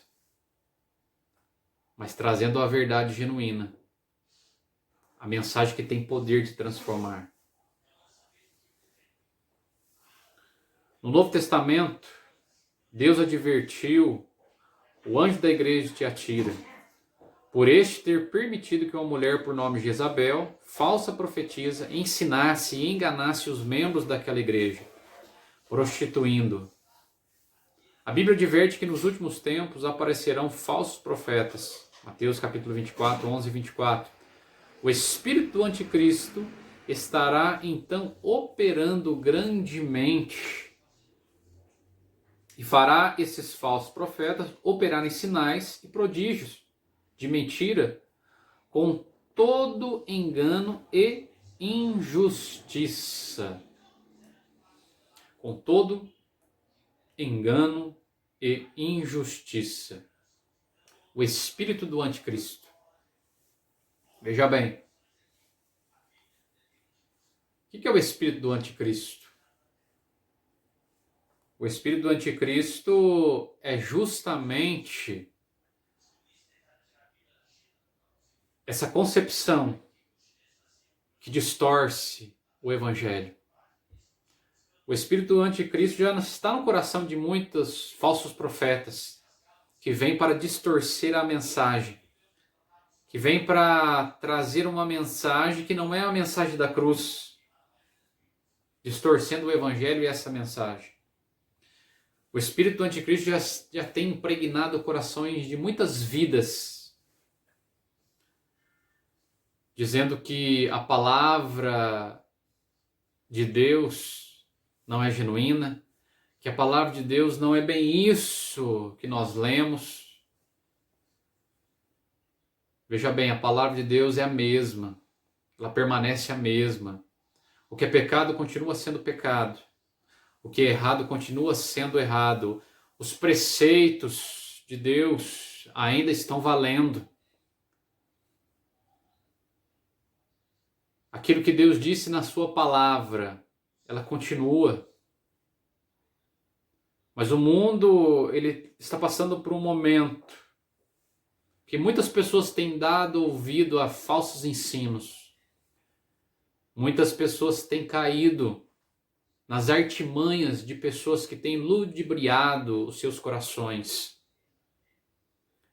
Mas trazendo a verdade genuína. A mensagem que tem poder de transformar. No Novo Testamento, Deus advertiu o anjo da igreja de Tiatira, por este ter permitido que uma mulher por nome Jezabel, falsa profetisa, ensinasse e enganasse os membros daquela igreja, prostituindo. A Bíblia adverte que nos últimos tempos aparecerão falsos profetas. Mateus capítulo 24, 11 e 24. O espírito do anticristo estará então operando grandemente e fará esses falsos profetas operarem sinais e prodígios de mentira com todo engano e injustiça. Com todo engano e injustiça. O espírito do anticristo. Veja bem. O que é o espírito do anticristo? O espírito do anticristo é justamente essa concepção que distorce o evangelho. O espírito do anticristo já está no coração de muitos falsos profetas que vêm para distorcer a mensagem, que vêm para trazer uma mensagem que não é a mensagem da cruz, distorcendo o evangelho e essa mensagem. O espírito do anticristo já tem impregnado corações de muitas vidas, dizendo que a palavra de Deus não é genuína, que a palavra de Deus não é bem isso que nós lemos. Veja bem, a palavra de Deus é a mesma, ela permanece a mesma. O que é pecado continua sendo pecado. O que é errado continua sendo errado. Os preceitos de Deus ainda estão valendo. Aquilo que Deus disse na sua palavra, ela continua. Mas o mundo, ele está passando por um momento que muitas pessoas têm dado ouvido a falsos ensinos. Muitas pessoas têm caído nas artimanhas de pessoas que têm ludibriado os seus corações,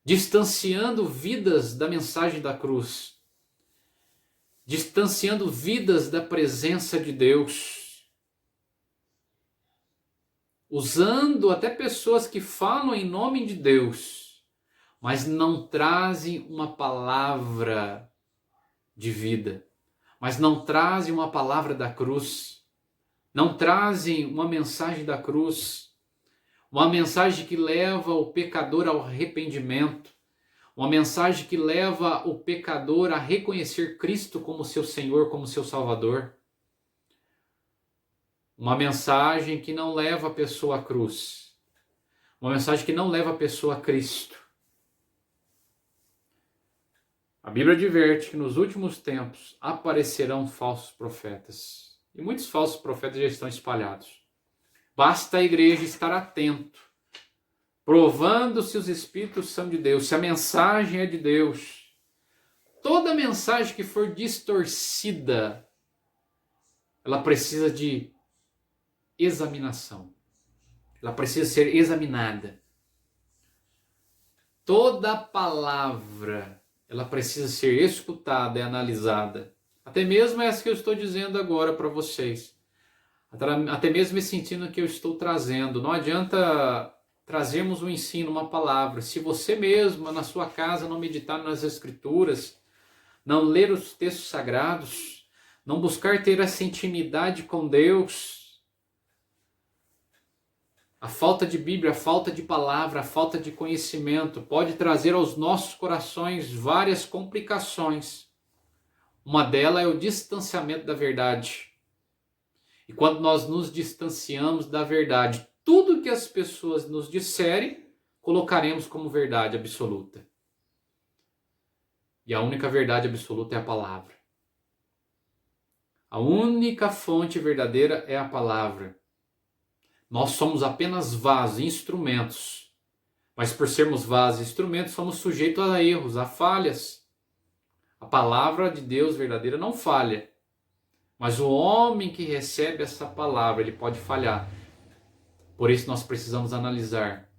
distanciando vidas da mensagem da cruz, distanciando vidas da presença de Deus, usando até pessoas que falam em nome de Deus, mas não trazem uma palavra de vida, mas não trazem uma palavra da cruz, não trazem uma mensagem da cruz. uma mensagem que leva o pecador ao arrependimento, uma mensagem que leva o pecador a reconhecer Cristo como seu Senhor, como seu Salvador. Uma mensagem que não leva a pessoa à cruz. Uma mensagem que não leva a pessoa a Cristo. A Bíblia adverte que nos últimos tempos aparecerão falsos profetas. E muitos falsos profetas já estão espalhados. Basta a igreja estar atento, provando se os Espíritos são de Deus, se a mensagem é de Deus. Toda mensagem que for distorcida, ela precisa de examinação. Ela precisa ser examinada. Toda palavra, ela precisa ser escutada e analisada. Até mesmo essa que eu estou dizendo agora para vocês. Até mesmo esse ensino que eu estou trazendo. Não adianta trazermos um ensino, uma palavra. Se você mesmo, na sua casa, não meditar nas Escrituras, não ler os textos sagrados, não buscar ter essa intimidade com Deus, a falta de Bíblia, a falta de palavra, a falta de conhecimento pode trazer aos nossos corações várias complicações. Uma delas é o distanciamento da verdade. E quando nós nos distanciamos da verdade, tudo que as pessoas nos disserem, colocaremos como verdade absoluta. E a única verdade absoluta é a palavra. A única fonte verdadeira é a palavra. Nós somos apenas vasos, instrumentos. Mas por sermos vasos e instrumentos, somos sujeitos a erros, a falhas. A palavra de Deus verdadeira não falha. Mas o homem que recebe essa palavra, ele pode falhar. Por isso nós precisamos analisar,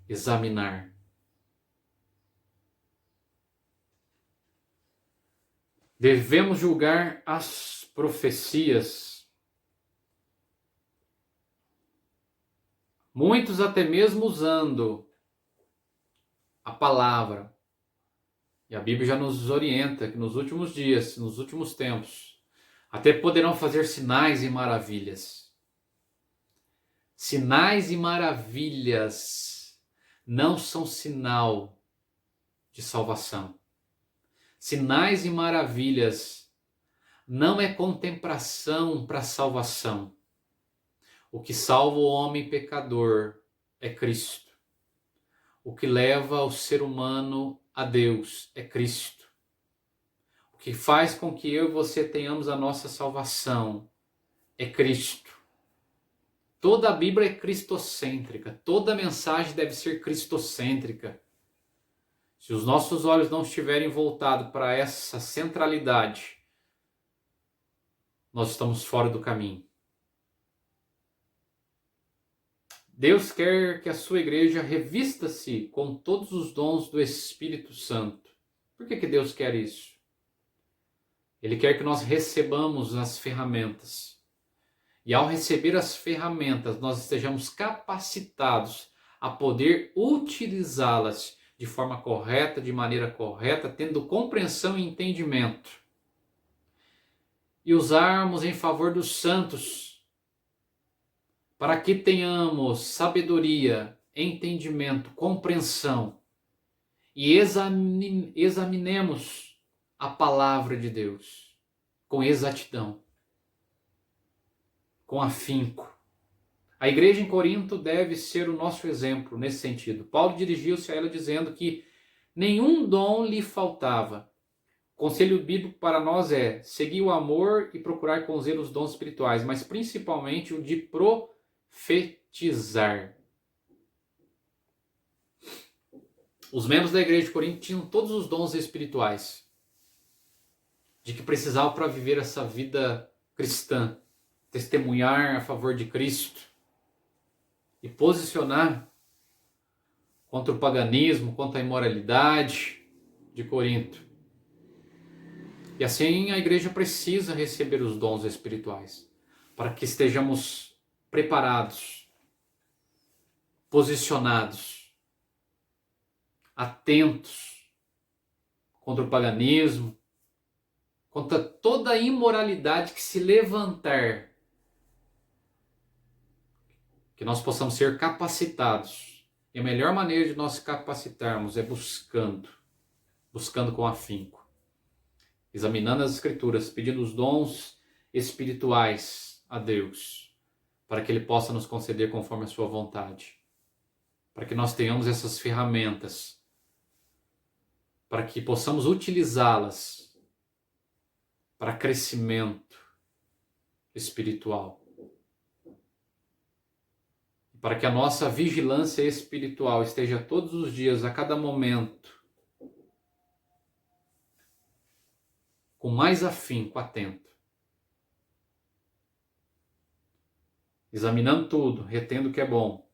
examinar. Devemos julgar as profecias. Muitos até mesmo usando a palavra. E a Bíblia já nos orienta que nos últimos dias, nos últimos tempos, até poderão fazer sinais e maravilhas. Sinais e maravilhas não são sinal de salvação. Sinais e maravilhas não é contemplação para salvação. O que salva o homem pecador é Cristo. O que leva o ser humano a Deus é Cristo. O que faz com que eu e você tenhamos a nossa salvação é Cristo. Toda a Bíblia é cristocêntrica. Toda mensagem deve ser cristocêntrica. Se os nossos olhos não estiverem voltados para essa centralidade, nós estamos fora do caminho. Deus quer que a sua igreja revista-se com todos os dons do Espírito Santo. Por que Deus quer isso? Ele quer que nós recebamos as ferramentas. E ao receber as ferramentas, nós estejamos capacitados a poder utilizá-las de forma correta, de maneira correta, tendo compreensão e entendimento. E usarmos em favor dos santos, para que tenhamos sabedoria, entendimento, compreensão e examinemos a palavra de Deus com exatidão, com afinco. A igreja em Corinto deve ser o nosso exemplo nesse sentido. Paulo dirigiu-se a ela dizendo que nenhum dom lhe faltava. O conselho bíblico para nós é seguir o amor e procurar com zelo os dons espirituais, mas principalmente o de profetizar. Os membros da igreja de Corinto tinham todos os dons espirituais de que precisavam para viver essa vida cristã, testemunhar a favor de Cristo e posicionar contra o paganismo, contra a imoralidade de Corinto. E assim a igreja precisa receber os dons espirituais para que estejamos preparados, posicionados, atentos contra o paganismo, contra toda a imoralidade que se levantar, que nós possamos ser capacitados. E a melhor maneira de nós capacitarmos é buscando com afinco, examinando as Escrituras, pedindo os dons espirituais a Deus, para que Ele possa nos conceder conforme a sua vontade, para que nós tenhamos essas ferramentas, para que possamos utilizá-las para crescimento espiritual, para que a nossa vigilância espiritual esteja todos os dias, a cada momento, com mais afinco, atento, examinando tudo, retendo o que é bom.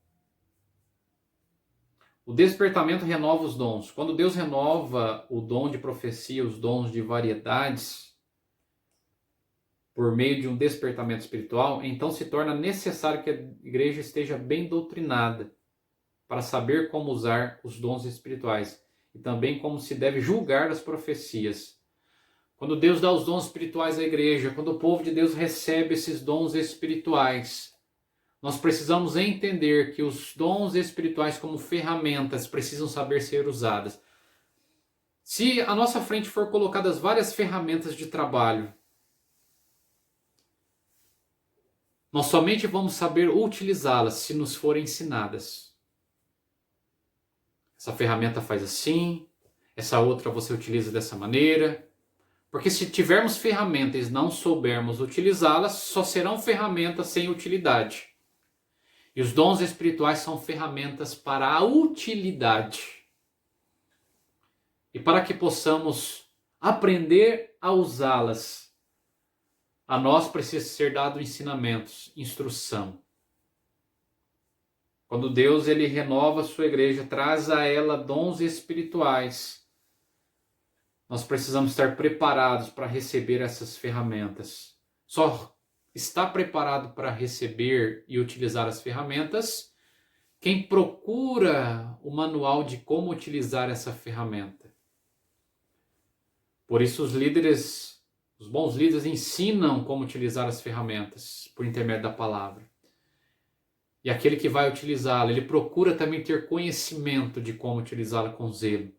O despertamento renova os dons. Quando Deus renova o dom de profecia, os dons de variedades, por meio de um despertamento espiritual, então se torna necessário que a igreja esteja bem doutrinada para saber como usar os dons espirituais e também como se deve julgar as profecias. Quando Deus dá os dons espirituais à igreja, quando o povo de Deus recebe esses dons espirituais, nós precisamos entender que os dons espirituais como ferramentas precisam saber ser usadas. Se à nossa frente for colocadas várias ferramentas de trabalho, nós somente vamos saber utilizá-las se nos forem ensinadas. Essa ferramenta faz assim, essa outra você utiliza dessa maneira. Porque se tivermos ferramentas e não soubermos utilizá-las, só serão ferramentas sem utilidade. E os dons espirituais são ferramentas para a utilidade. E para que possamos aprender a usá-las, a nós precisa ser dado ensinamentos, instrução. Quando Deus ele renova a sua igreja, traz a ela dons espirituais, nós precisamos estar preparados para receber essas ferramentas. Só está preparado para receber e utilizar as ferramentas quem procura o manual de como utilizar essa ferramenta. Por isso os bons líderes ensinam como utilizar as ferramentas por intermédio da palavra. E aquele que vai utilizá-la, ele procura também ter conhecimento de como utilizá-la com zelo.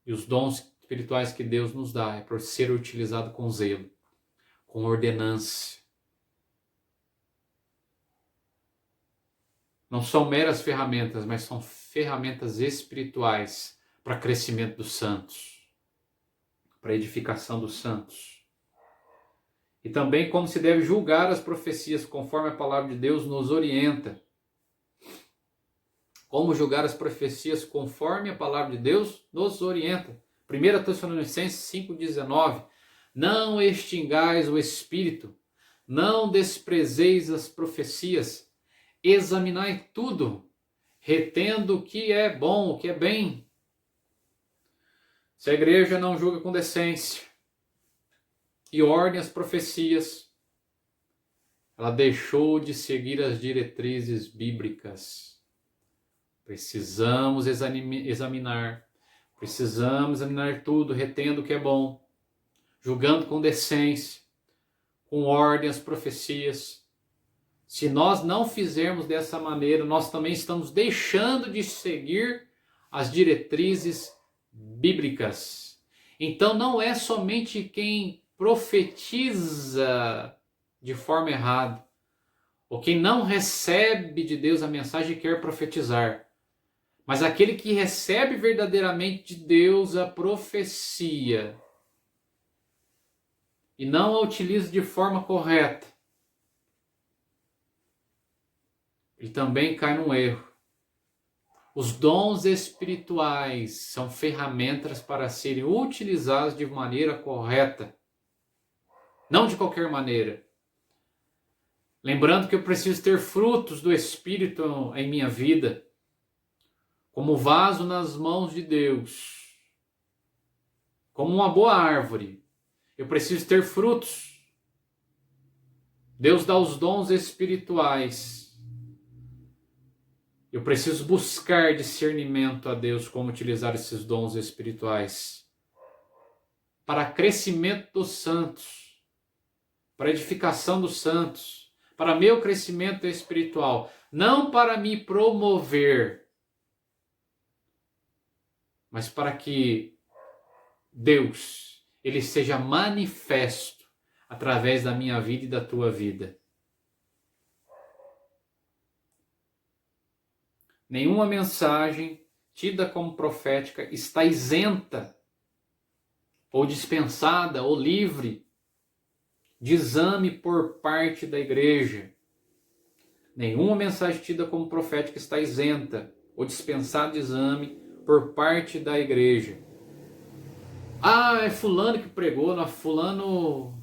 E os dons espirituais que Deus nos dá é por ser utilizado com zelo, com ordenância. Não são meras ferramentas, mas são ferramentas espirituais para crescimento dos santos, para edificação dos santos. E também como se deve julgar as profecias, conforme a palavra de Deus nos orienta. Como julgar as profecias conforme a palavra de Deus nos orienta. 1 Tessalonicenses 5,19. Não extingais o espírito, não desprezeis as profecias, examinai tudo, retendo o que é bom, o que é bem. Se a igreja não julga com decência e ordem as profecias, ela deixou de seguir as diretrizes bíblicas. Precisamos examinar tudo, retendo o que é bom, julgando com decência, com ordem as profecias. Se nós não fizermos dessa maneira, nós também estamos deixando de seguir as diretrizes bíblicas. Então não é somente quem profetiza de forma errada, ou quem não recebe de Deus a mensagem e quer profetizar, mas aquele que recebe verdadeiramente de Deus a profecia e não a utiliza de forma correta, ele também cai num erro. Os dons espirituais são ferramentas para serem utilizadas de maneira correta, não de qualquer maneira. Lembrando que eu preciso ter frutos do Espírito em minha vida, como vaso nas mãos de Deus, como uma boa árvore. Eu preciso ter frutos. Deus dá os dons espirituais. Eu preciso buscar discernimento a Deus como utilizar esses dons espirituais para crescimento dos santos, para edificação dos santos, para meu crescimento espiritual, não para me promover, mas para que Deus, ele seja manifesto através da minha vida e da tua vida. Nenhuma mensagem tida como profética está isenta, ou dispensada, ou livre de exame por parte da igreja. Nenhuma mensagem tida como profética está isenta, ou dispensada de exame por parte da igreja. Ah, é fulano que pregou, não, fulano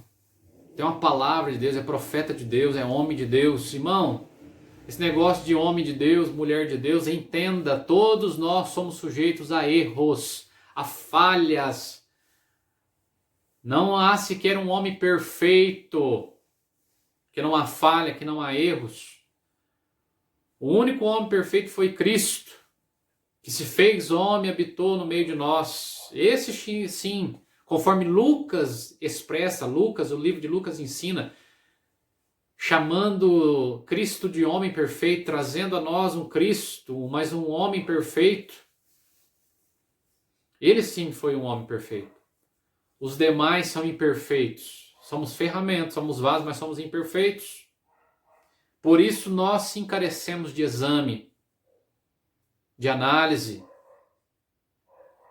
tem uma palavra de Deus, é profeta de Deus, é homem de Deus. Irmão, esse negócio de homem de Deus, mulher de Deus, entenda, todos nós somos sujeitos a erros, a falhas. Não há sequer um homem perfeito, que não há falha, que não há erros. O único homem perfeito foi Cristo, que se fez homem e habitou no meio de nós. Esse sim, conforme Lucas expressa, o livro de Lucas ensina, chamando Cristo de homem perfeito, trazendo a nós um Cristo, mas um homem perfeito. Ele sim foi um homem perfeito. Os demais são imperfeitos. Somos ferramentas, somos vasos, mas somos imperfeitos. Por isso nós se encarecemos de exame, de análise.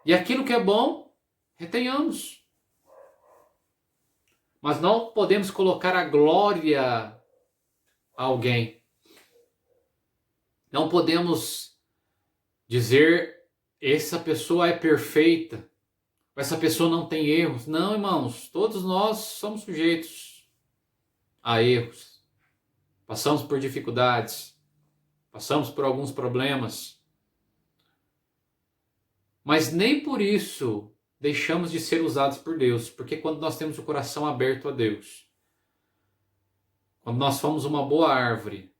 E aquilo que é bom, retenhamos. Mas não podemos colocar a glória a alguém. Não podemos dizer, essa pessoa é perfeita, essa pessoa não tem erros. Não, irmãos, todos nós somos sujeitos a erros. Passamos por dificuldades, passamos por alguns problemas. Mas nem por isso deixamos de ser usados por Deus, porque quando nós temos o coração aberto a Deus, quando nós somos uma boa árvore,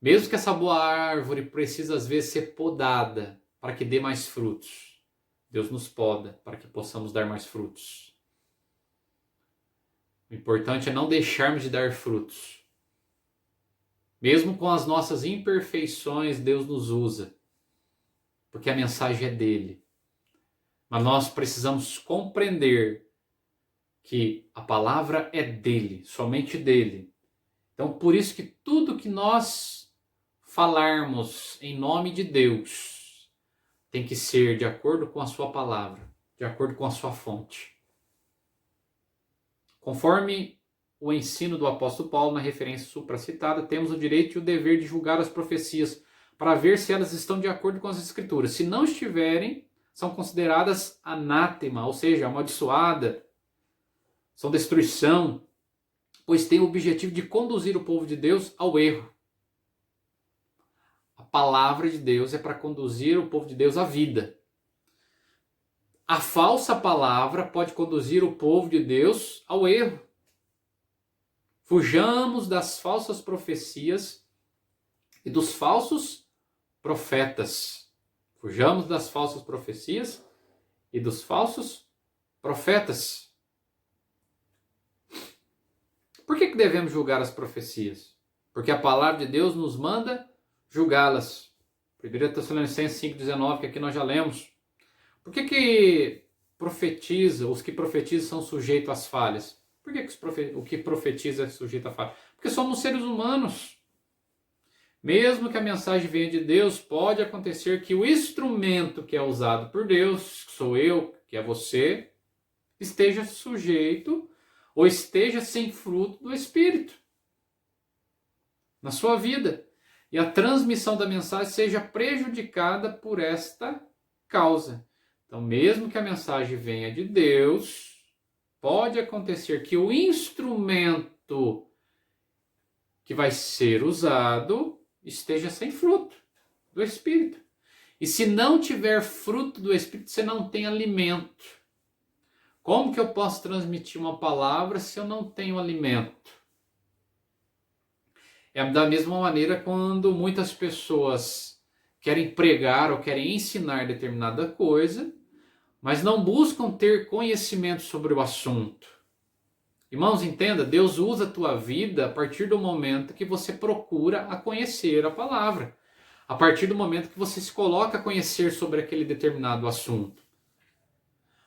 mesmo que essa boa árvore precise às vezes ser podada para que dê mais frutos, Deus nos poda para que possamos dar mais frutos. O importante é não deixarmos de dar frutos. Mesmo com as nossas imperfeições, Deus nos usa, porque a mensagem é dele. Mas nós precisamos compreender que a palavra é dele, somente dele. Então, por isso que tudo que nós falarmos em nome de Deus tem que ser de acordo com a sua palavra, de acordo com a sua fonte. Conforme o ensino do apóstolo Paulo na referência supracitada, temos o direito e o dever de julgar as profecias para ver se elas estão de acordo com as escrituras. Se não estiverem, são consideradas anátema, ou seja, amaldiçoada, são destruição, pois tem o objetivo de conduzir o povo de Deus ao erro. A palavra de Deus é para conduzir o povo de Deus à vida. A falsa palavra pode conduzir o povo de Deus ao erro. Fujamos das falsas profecias e dos falsos profetas. Fujamos das falsas profecias e dos falsos profetas. Por que devemos julgar as profecias? Porque a palavra de Deus nos manda julgá-las. 1 Tessalonicenses 5,19, que aqui nós já lemos. Por que profetiza, os que profetizam são sujeitos às falhas? Por que o que profetiza é sujeito a falha? Porque somos seres humanos. Mesmo que a mensagem venha de Deus, pode acontecer que o instrumento que é usado por Deus, que sou eu, que é você, esteja sujeito ou esteja sem fruto do Espírito na sua vida. E a transmissão da mensagem seja prejudicada por esta causa. Então, mesmo que a mensagem venha de Deus, pode acontecer que o instrumento que vai ser usado esteja sem fruto do Espírito. E se não tiver fruto do Espírito, você não tem alimento. Como que eu posso transmitir uma palavra se eu não tenho alimento? É da mesma maneira quando muitas pessoas querem pregar ou querem ensinar determinada coisa, mas não buscam ter conhecimento sobre o assunto. Irmãos, entenda, Deus usa a tua vida a partir do momento que você procura a conhecer a palavra. A partir do momento que você se coloca a conhecer sobre aquele determinado assunto.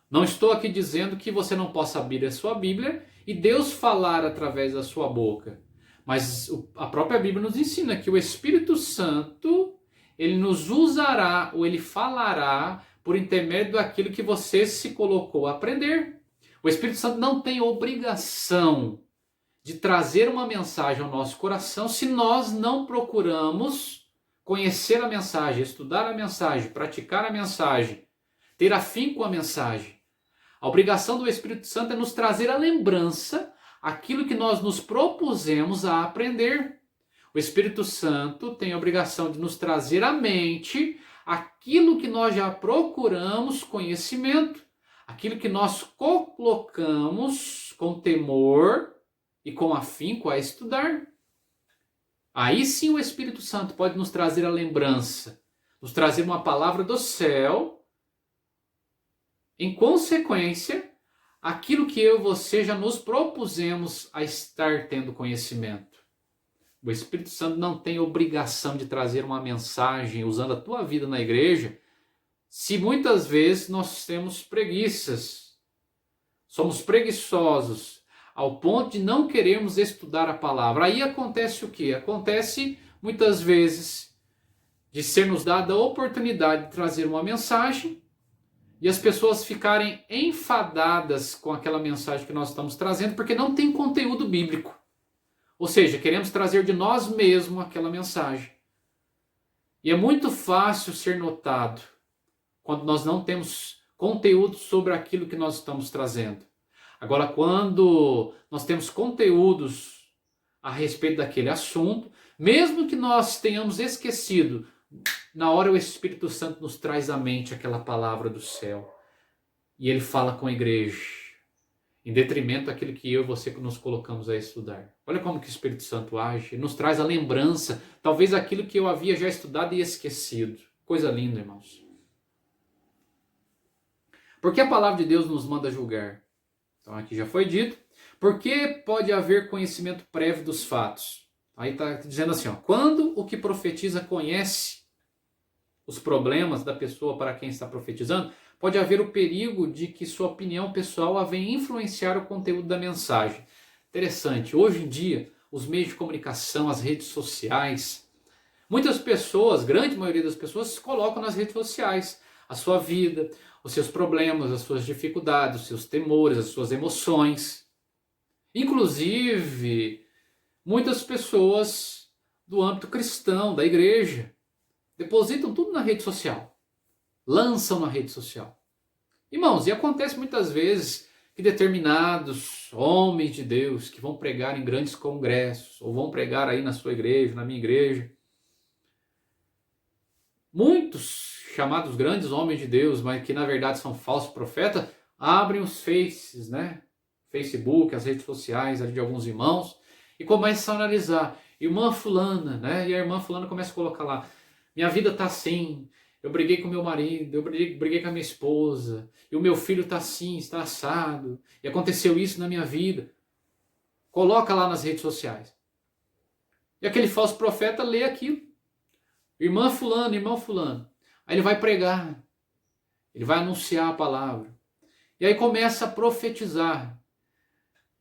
Não estou aqui dizendo que você não possa abrir a sua Bíblia e Deus falar através da sua boca. Mas a própria Bíblia nos ensina que o Espírito Santo, ele nos usará ou ele falará por intermédio daquilo que você se colocou a aprender. O Espírito Santo não tem obrigação de trazer uma mensagem ao nosso coração se nós não procuramos conhecer a mensagem, estudar a mensagem, praticar a mensagem, ter afinco com a mensagem. A obrigação do Espírito Santo é nos trazer a lembrança aquilo que nós nos propusemos a aprender. O Espírito Santo tem a obrigação de nos trazer à mente aquilo que nós já procuramos conhecimento, aquilo que nós colocamos com temor e com afinco a estudar. Aí sim o Espírito Santo pode nos trazer a lembrança, nos trazer uma palavra do céu. Em consequência, aquilo que eu e você já nos propusemos a estar tendo conhecimento. O Espírito Santo não tem obrigação de trazer uma mensagem usando a tua vida na igreja, se muitas vezes nós temos preguiças. Somos preguiçosos ao ponto de não querermos estudar a palavra. Aí acontece o quê? Acontece muitas vezes de ser nos dada a oportunidade de trazer uma mensagem e as pessoas ficarem enfadadas com aquela mensagem que nós estamos trazendo porque não tem conteúdo bíblico. Ou seja, queremos trazer de nós mesmos aquela mensagem. E é muito fácil ser notado quando nós não temos conteúdo sobre aquilo que nós estamos trazendo. Agora, quando nós temos conteúdos a respeito daquele assunto, mesmo que nós tenhamos esquecido, na hora o Espírito Santo nos traz à mente aquela palavra do céu. E ele fala com a igreja, em detrimento daquilo que eu e você nos colocamos a estudar. Olha como que o Espírito Santo age, ele nos traz a lembrança, talvez aquilo que eu havia já estudado e esquecido. Coisa linda, irmãos. Porque a palavra de Deus nos manda julgar? Então aqui já foi dito. Porque pode haver conhecimento prévio dos fatos? Aí está dizendo assim, ó, quando o que profetiza conhece os problemas da pessoa para quem está profetizando, pode haver o perigo de que sua opinião pessoal a venha influenciar o conteúdo da mensagem. Interessante, hoje em dia, os meios de comunicação, as redes sociais, muitas pessoas, grande maioria das pessoas, colocam nas redes sociais a sua vida, os seus problemas, as suas dificuldades, os seus temores, as suas emoções. Inclusive, muitas pessoas do âmbito cristão, da igreja, depositam tudo na rede social, lançam na rede social. Irmãos, e acontece muitas vezes que determinados homens de Deus que vão pregar em grandes congressos, ou vão pregar aí na sua igreja, na minha igreja, muitos chamados grandes homens de Deus, mas que na verdade são falsos profetas, abrem os faces, né? Facebook, as redes sociais ali de alguns irmãos, e começam a analisar. Irmã fulana, né? E a irmã fulana começa a colocar lá, minha vida tá assim, eu briguei com meu marido, eu briguei com a minha esposa, e o meu filho tá assim, está assado, e aconteceu isso na minha vida. Coloca lá nas redes sociais. E aquele falso profeta lê aquilo. Irmã fulano, irmão fulano. Aí ele vai pregar, ele vai anunciar a palavra. E aí começa a profetizar.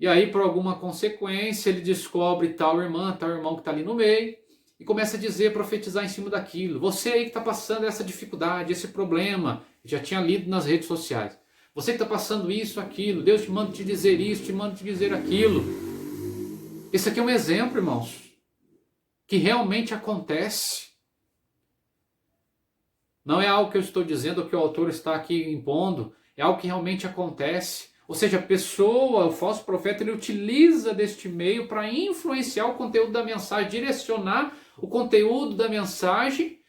E aí, por alguma consequência, ele descobre tal irmã, tal irmão que está ali no meio, e começa a dizer, profetizar em cima daquilo. Você aí que está passando essa dificuldade, esse problema, já tinha lido nas redes sociais. Você que está passando isso, aquilo, Deus te manda te dizer isso, te manda te dizer aquilo. Esse aqui é um exemplo, irmãos, que realmente acontece. Não é algo que eu estou dizendo, ou que o autor está aqui impondo, é algo que realmente acontece. Ou seja, a pessoa, o falso profeta, ele utiliza deste meio para influenciar o conteúdo da mensagem, direcionar o conteúdo da mensagem,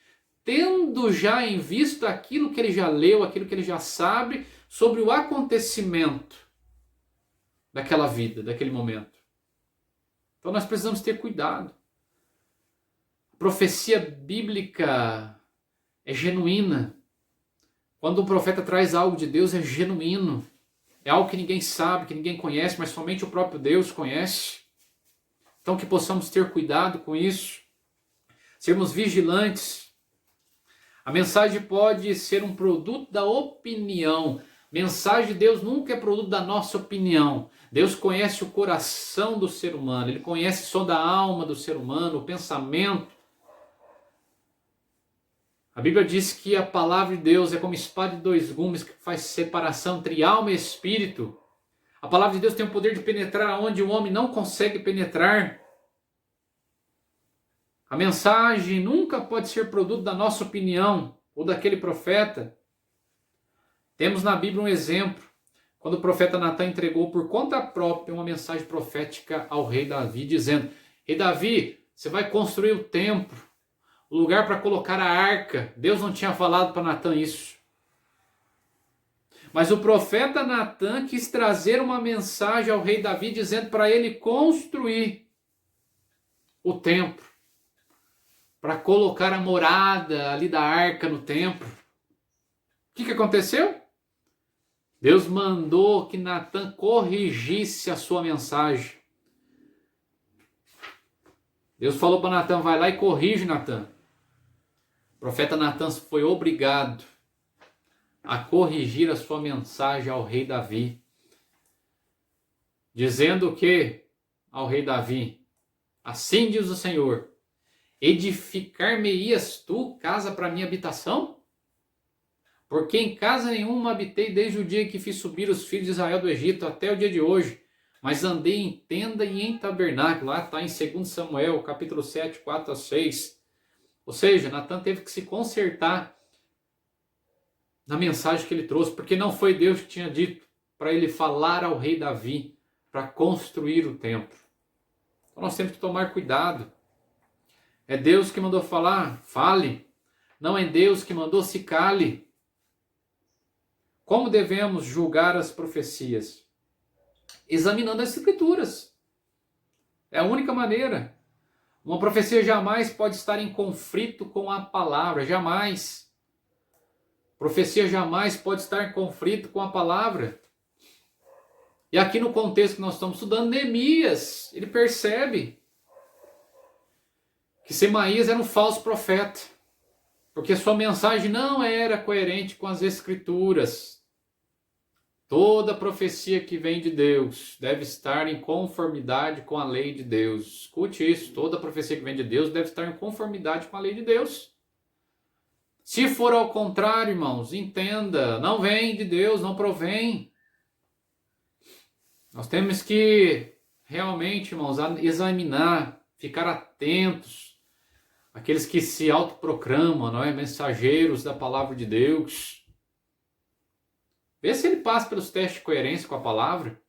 tendo já em vista aquilo que ele já leu, aquilo que ele já sabe sobre o acontecimento daquela vida, daquele momento. Então nós precisamos ter cuidado. A profecia bíblica é genuína. Quando o profeta traz algo de Deus, é genuíno. É algo que ninguém sabe, que ninguém conhece, mas somente o próprio Deus conhece. Então que possamos ter cuidado com isso, sermos vigilantes. A mensagem pode ser um produto da opinião. Mensagem de Deus nunca é produto da nossa opinião. Deus conhece o coração do ser humano, Ele conhece só da alma do ser humano, o pensamento. A Bíblia diz que a palavra de Deus é como espada de dois gumes que faz separação entre alma e espírito. A palavra de Deus tem o poder de penetrar onde o homem não consegue penetrar. A mensagem nunca pode ser produto da nossa opinião ou daquele profeta. Temos na Bíblia um exemplo, quando o profeta Natan entregou por conta própria uma mensagem profética ao rei Davi, dizendo: Rei Davi, você vai construir o templo, o lugar para colocar a arca. Deus não tinha falado para Natan isso. Mas o profeta Natan quis trazer uma mensagem ao rei Davi, dizendo para ele construir o templo, para colocar a morada ali da arca no templo. O que aconteceu? Deus mandou que Natan corrigisse a sua mensagem. Deus falou para Natan: vai lá e corrige, Natan. O profeta Natan foi obrigado a corrigir a sua mensagem ao rei Davi, dizendo que ao rei Davi: assim diz o Senhor, edificar-me-ias tu casa para minha habitação? Porque em casa nenhuma habitei desde o dia que fiz subir os filhos de Israel do Egito até o dia de hoje, mas andei em tenda e em tabernáculo. Lá está em 2 Samuel, capítulo 7, 4 a 6. Ou seja, Natan teve que se consertar na mensagem que ele trouxe, porque não foi Deus que tinha dito para ele falar ao rei Davi para construir o templo. Então nós temos que tomar cuidado. É Deus que mandou falar, fale. Não é Deus que mandou, se cale. Como devemos julgar as profecias? Examinando as escrituras. É a única maneira. Uma profecia jamais pode estar em conflito com a palavra, jamais. Profecia jamais pode estar em conflito com a palavra. E aqui no contexto que nós estamos estudando, Neemias, ele percebe que Semaías era um falso profeta, porque sua mensagem não era coerente com as escrituras. Toda profecia que vem de Deus deve estar em conformidade com a lei de Deus. Escute isso, toda profecia que vem de Deus deve estar em conformidade com a lei de Deus. Se for ao contrário, irmãos, entenda, não vem de Deus, não provém. Nós temos que realmente, irmãos, examinar, ficar atentos. Aqueles que se autoproclamam, não é? Mensageiros da palavra de Deus. Vê se ele passa pelos testes de coerência com a palavra.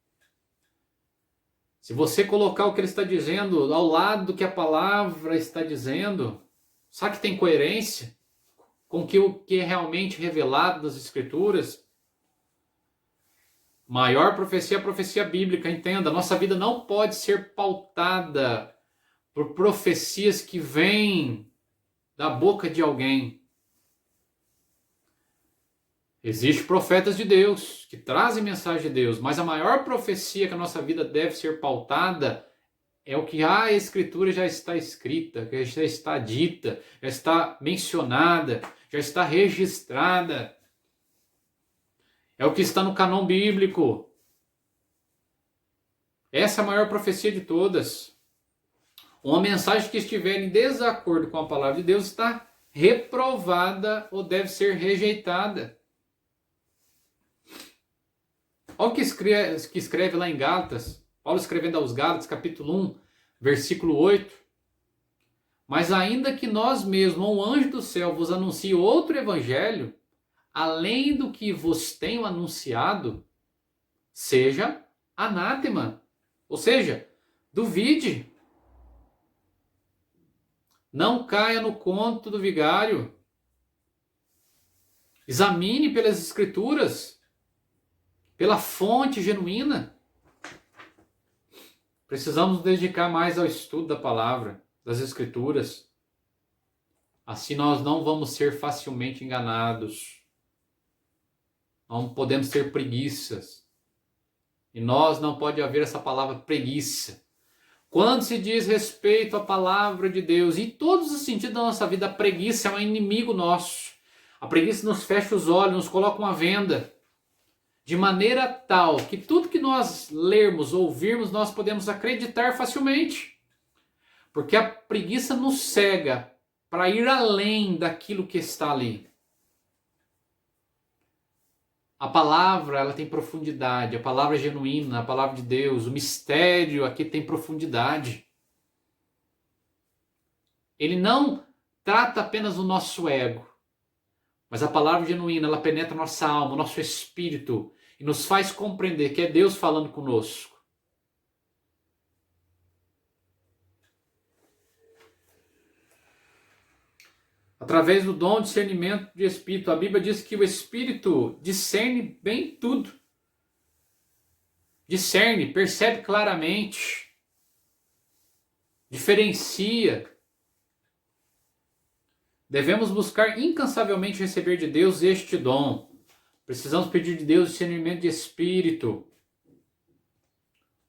Se você colocar o que ele está dizendo ao lado do que a palavra está dizendo, sabe que tem coerência com o que é realmente revelado das Escrituras? Maior profecia é a profecia bíblica, entenda. Nossa vida não pode ser pautada por profecias que vêm da boca de alguém. Existem profetas de Deus que trazem mensagem de Deus, mas a maior profecia que a nossa vida deve ser pautada é o que a Escritura já está escrita, que já está dita, já está mencionada, já está registrada. É o que está no cânon bíblico. Essa é a maior profecia de todas. Uma mensagem que estiver em desacordo com a palavra de Deus está reprovada ou deve ser rejeitada. Olha o que escreve lá em Gálatas, Paulo escrevendo aos Gálatas, capítulo 1, versículo 8. Mas ainda que nós mesmos, ou um anjo do céu, vos anuncie outro evangelho, além do que vos tenho anunciado, seja anátema. Ou seja, duvide. Não caia no conto do vigário. Examine pelas escrituras, pela fonte genuína. Precisamos nos dedicar mais ao estudo da palavra, das escrituras. Assim nós não vamos ser facilmente enganados. Não podemos ter preguiças. Em nós não pode haver essa palavra preguiça. Quando se diz respeito à palavra de Deus, em todos os sentidos da nossa vida, a preguiça é um inimigo nosso. A preguiça nos fecha os olhos, nos coloca uma venda. De maneira tal que tudo que nós lermos, ouvirmos, nós podemos acreditar facilmente. Porque a preguiça nos cega para ir além daquilo que está ali. A palavra, ela tem profundidade, a palavra é genuína, a palavra de Deus, o mistério aqui tem profundidade. Ele não trata apenas o nosso ego, mas a palavra genuína, ela penetra nossa alma, o nosso espírito e nos faz compreender que é Deus falando conosco. Através do dom de discernimento de espírito, a Bíblia diz que o espírito discerne bem tudo. Discerne, percebe claramente, diferencia. Devemos buscar incansavelmente receber de Deus este dom. Precisamos pedir de Deus discernimento de espírito.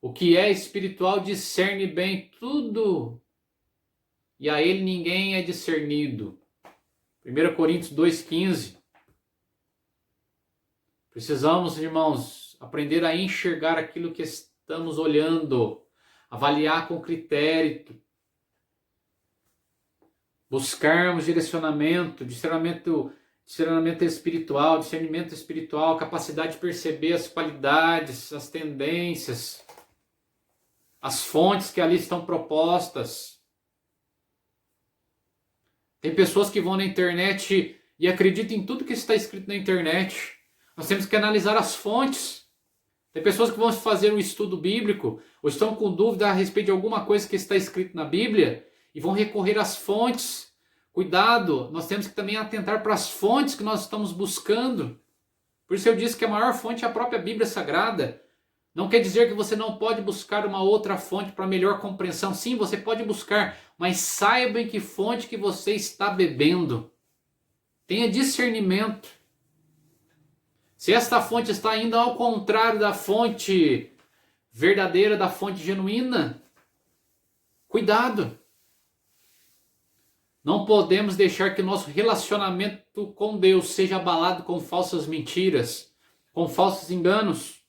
O que é espiritual discerne bem tudo. E a ele ninguém é discernido. 1 Coríntios 2,15. Precisamos, irmãos, aprender a enxergar aquilo que estamos olhando, avaliar com critério, buscarmos discernimento espiritual, capacidade de perceber as qualidades, as tendências, as fontes que ali estão propostas. Tem pessoas que vão na internet e acreditam em tudo que está escrito na internet. Nós temos que analisar as fontes. Tem pessoas que vão fazer um estudo bíblico ou estão com dúvida a respeito de alguma coisa que está escrito na Bíblia e vão recorrer às fontes. Cuidado, nós temos que também atentar para as fontes que nós estamos buscando. Por isso eu disse que a maior fonte é a própria Bíblia Sagrada. Não quer dizer que você não pode buscar uma outra fonte para melhor compreensão. Sim, você pode buscar, mas saiba em que fonte que você está bebendo. Tenha discernimento. Se esta fonte está indo ao contrário da fonte verdadeira, da fonte genuína, cuidado. Não podemos deixar que o nosso relacionamento com Deus seja abalado com falsas mentiras, com falsos enganos.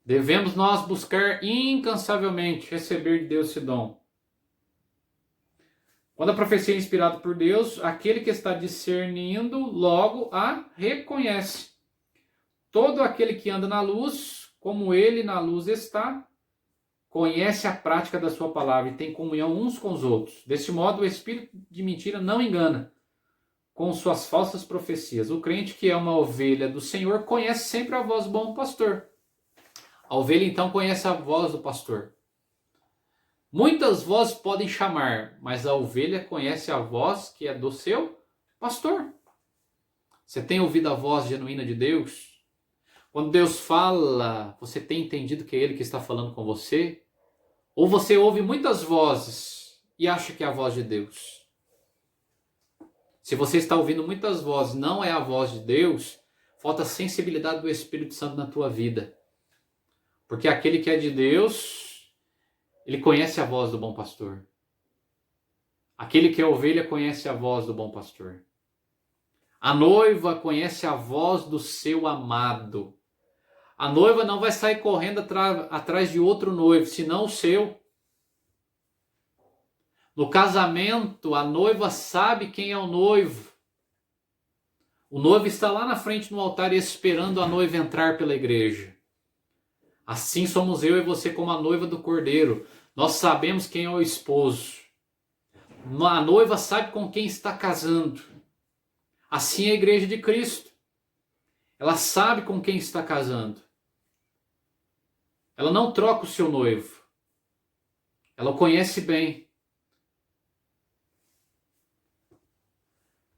Devemos nós buscar incansavelmente receber de Deus esse dom. Quando a profecia é inspirada por Deus, aquele que está discernindo logo a reconhece. Todo aquele que anda na luz, como ele na luz está, conhece a prática da sua palavra e tem comunhão uns com os outros. Deste modo, o espírito de mentira não engana com suas falsas profecias. O crente que é uma ovelha do Senhor conhece sempre a voz do bom pastor. A ovelha então conhece a voz do pastor. Muitas vozes podem chamar, mas a ovelha conhece a voz que é do seu pastor. Você tem ouvido a voz genuína de Deus? Quando Deus fala, você tem entendido que é Ele que está falando com você? Ou você ouve muitas vozes e acha que é a voz de Deus? Se você está ouvindo muitas vozes, não é a voz de Deus, falta sensibilidade do Espírito Santo na tua vida. Porque aquele que é de Deus, ele conhece a voz do bom pastor. Aquele que é ovelha conhece a voz do bom pastor. A noiva conhece a voz do seu amado. A noiva não vai sair correndo atrás de outro noivo, senão o seu. No casamento, a noiva sabe quem é o noivo. O noivo está lá na frente no altar esperando a noiva entrar pela igreja. Assim somos eu e você como a noiva do Cordeiro. Nós sabemos quem é o esposo. A noiva sabe com quem está casando. Assim é a igreja de Cristo. Ela sabe com quem está casando. Ela não troca o seu noivo. Ela o conhece bem.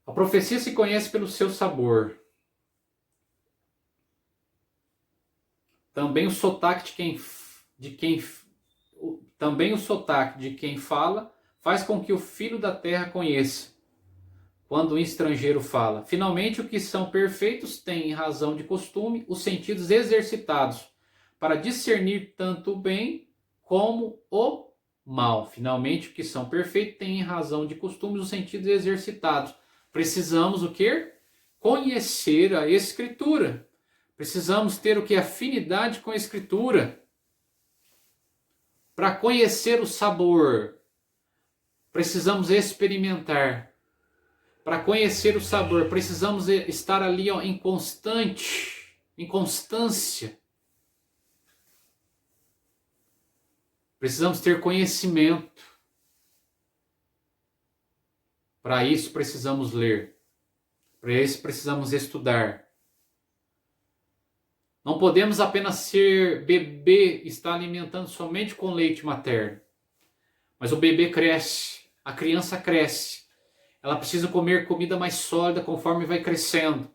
A profecia se conhece pelo seu sabor. Também o sotaque de quem fala faz com que o filho da terra conheça. quando um estrangeiro fala. Finalmente, o que são perfeitos têm razão de costume, os sentidos exercitados para discernir tanto o bem como o mal. Finalmente, o que são perfeitos têm razão de costume, os sentidos exercitados. Precisamos o quê? Conhecer a Escritura. Precisamos ter o que? Afinidade com a Escritura. Para conhecer o sabor, precisamos experimentar. Para conhecer o sabor, precisamos estar ali em constância. Precisamos ter conhecimento. Para isso precisamos ler. Para isso precisamos estudar. Não podemos apenas ser bebê, estar alimentando somente com leite materno. Mas o bebê cresce, a criança cresce. Ela precisa comer comida mais sólida conforme vai crescendo.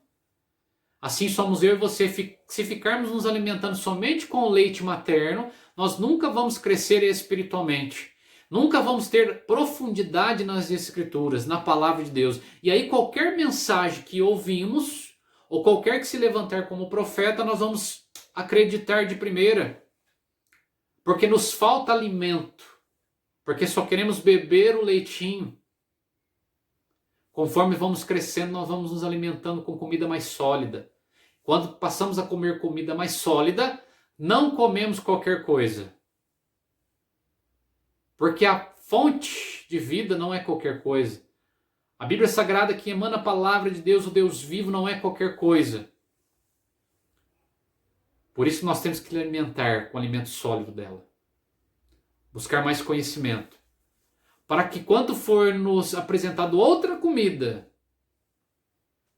Assim somos eu e você. Se ficarmos nos alimentando somente com o leite materno, nós nunca vamos crescer espiritualmente. Nunca vamos ter profundidade nas Escrituras, na palavra de Deus. E aí qualquer mensagem que ouvimos, ou qualquer que se levantar como profeta, nós vamos acreditar de primeira. Porque nos falta alimento. Porque só queremos beber o leitinho. Conforme vamos crescendo, nós vamos nos alimentando com comida mais sólida. Quando passamos a comer comida mais sólida, não comemos qualquer coisa. Porque a fonte de vida não é qualquer coisa. A Bíblia Sagrada que emana a palavra de Deus, o Deus vivo, não é qualquer coisa. Por isso nós temos que alimentar com o alimento sólido dela. Buscar mais conhecimento. Para que quando for nos apresentado outra comida,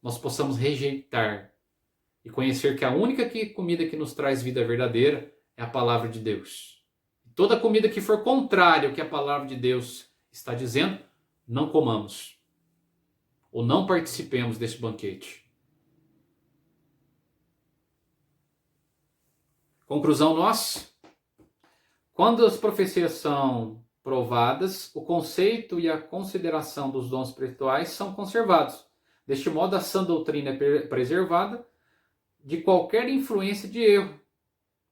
nós possamos rejeitar e conhecer que a única comida que nos traz vida verdadeira é a palavra de Deus. Toda comida que for contrária ao que a palavra de Deus está dizendo, não comamos. Ou não participemos desse banquete. Conclusão nossa: quando as profecias são provadas, o conceito e a consideração dos dons espirituais são conservados. Deste modo, a sã doutrina é preservada de qualquer influência de erro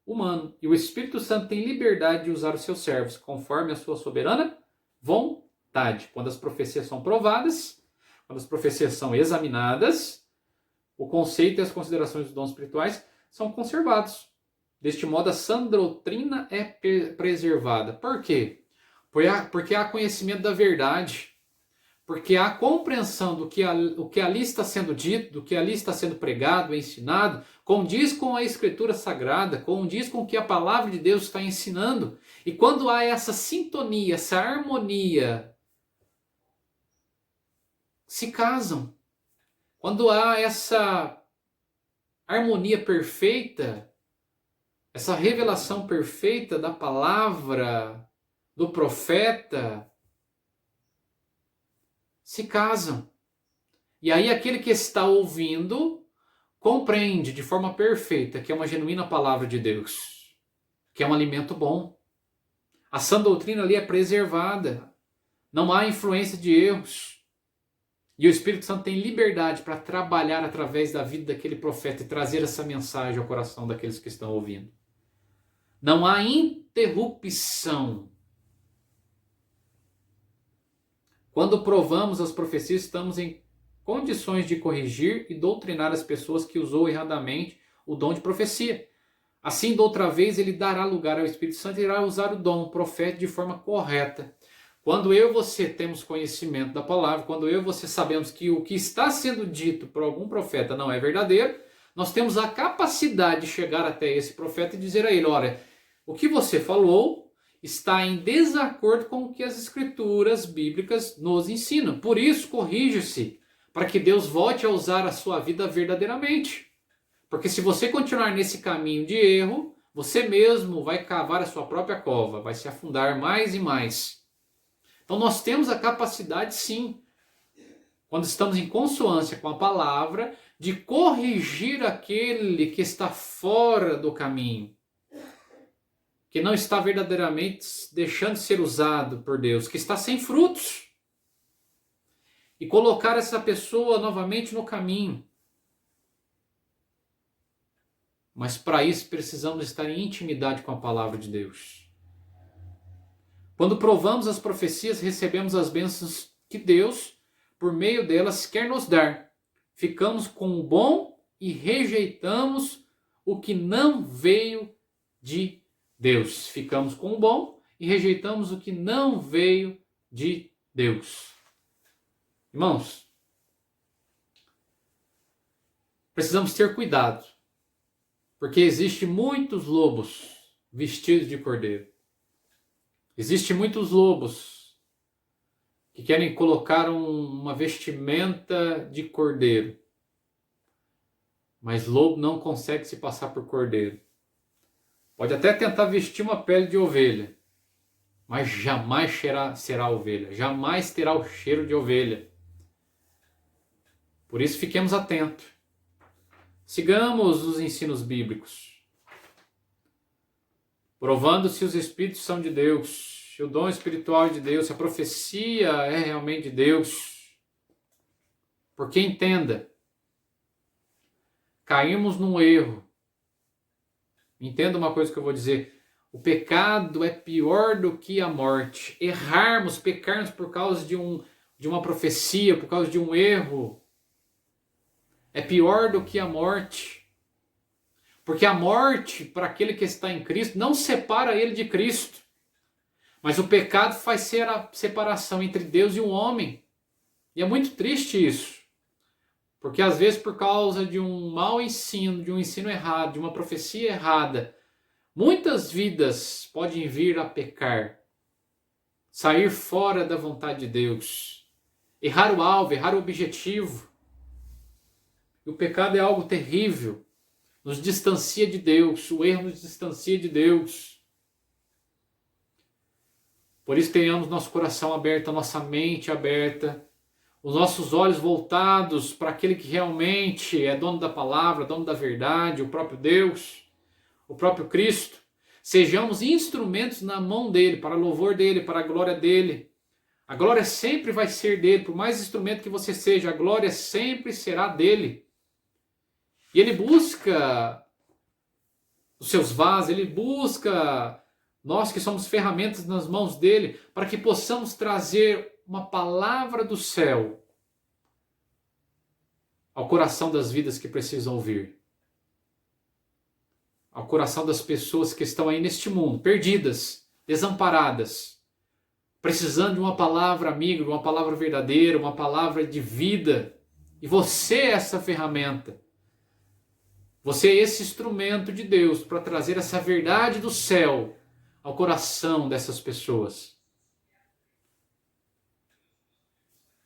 humano. E o Espírito Santo tem liberdade de usar os seus servos, conforme a sua soberana vontade. Quando as profecias são provadas, quando as profecias são examinadas, o conceito e as considerações dos dons espirituais são conservados. Deste modo, a sã doutrina é preservada. Por quê? Porque há conhecimento da verdade, porque há compreensão do que ali está sendo dito, do que ali está sendo pregado, ensinado, condiz com a Escritura Sagrada, condiz com o que a palavra de Deus está ensinando. E quando há essa sintonia, essa harmonia, se casam. Quando há essa harmonia perfeita, essa revelação perfeita da palavra do profeta, se casam. E aí aquele que está ouvindo compreende de forma perfeita que é uma genuína palavra de Deus, que é um alimento bom. A sã doutrina ali é preservada. Não há influência de erros. E o Espírito Santo tem liberdade para trabalhar através da vida daquele profeta e trazer essa mensagem ao coração daqueles que estão ouvindo. Não há interrupção. Quando provamos as profecias, estamos em condições de corrigir e doutrinar as pessoas que usou erradamente o dom de profecia. Assim, da outra vez, ele dará lugar ao Espírito Santo e irá usar o dom profético de forma correta. Quando eu e você temos conhecimento da palavra, quando eu e você sabemos que o que está sendo dito por algum profeta não é verdadeiro, nós temos a capacidade de chegar até esse profeta e dizer a ele: olha, o que você falou está em desacordo com o que as Escrituras bíblicas nos ensinam. Por isso, corrija-se, para que Deus volte a usar a sua vida verdadeiramente. Porque se você continuar nesse caminho de erro, você mesmo vai cavar a sua própria cova, vai se afundar mais e mais. Então nós temos a capacidade, sim, quando estamos em consonância com a palavra, de corrigir aquele que está fora do caminho, que não está verdadeiramente deixando de ser usado por Deus, que está sem frutos. e colocar essa pessoa novamente no caminho. Mas para isso precisamos estar em intimidade com a palavra de Deus. Quando provamos as profecias, recebemos as bênçãos que Deus, por meio delas, quer nos dar. Ficamos com o bom e rejeitamos o que não veio de Deus. Ficamos com o bom e rejeitamos o que não veio de Deus. Irmãos, precisamos ter cuidado, porque existem muitos lobos vestidos de cordeiro. Existem muitos lobos que querem colocar uma vestimenta de cordeiro. Mas lobo não consegue se passar por cordeiro. Pode até tentar vestir uma pele de ovelha, mas jamais será ovelha. Jamais terá o cheiro de ovelha. Por isso fiquemos atentos. Sigamos os ensinos bíblicos, provando se os espíritos são de Deus, se o dom espiritual é de Deus, se a profecia é realmente de Deus. Porque entenda, caímos num erro. Entenda uma coisa que eu vou dizer. O pecado é pior do que a morte. Pecarmos por causa de uma profecia, por causa de um erro, é pior do que a morte. Porque a morte, para aquele que está em Cristo, não separa ele de Cristo. Mas o pecado faz ser a separação entre Deus e o homem. E é muito triste isso. Porque às vezes por causa de um mau ensino, de um ensino errado, de uma profecia errada, muitas vidas podem vir a pecar, sair fora da vontade de Deus, errar o alvo, errar o objetivo. E o pecado é algo terrível, nos distancia de Deus, o erro nos distancia de Deus. Por isso tenhamos nosso coração aberto, a nossa mente aberta, os nossos olhos voltados para aquele que realmente é dono da palavra, dono da verdade, o próprio Deus, o próprio Cristo. Sejamos instrumentos na mão dele, para louvor dele, para a glória dele. A glória sempre vai ser dele, por mais instrumento que você seja, a glória sempre será dele. E ele busca os seus vasos, ele busca nós que somos ferramentas nas mãos dele, para que possamos trazer uma palavra do céu ao coração das vidas que precisam ouvir. Ao coração das pessoas que estão aí neste mundo, perdidas, desamparadas, precisando de uma palavra amiga, de uma palavra verdadeira, uma palavra de vida. E você é essa ferramenta. Você é esse instrumento de Deus para trazer essa verdade do céu ao coração dessas pessoas.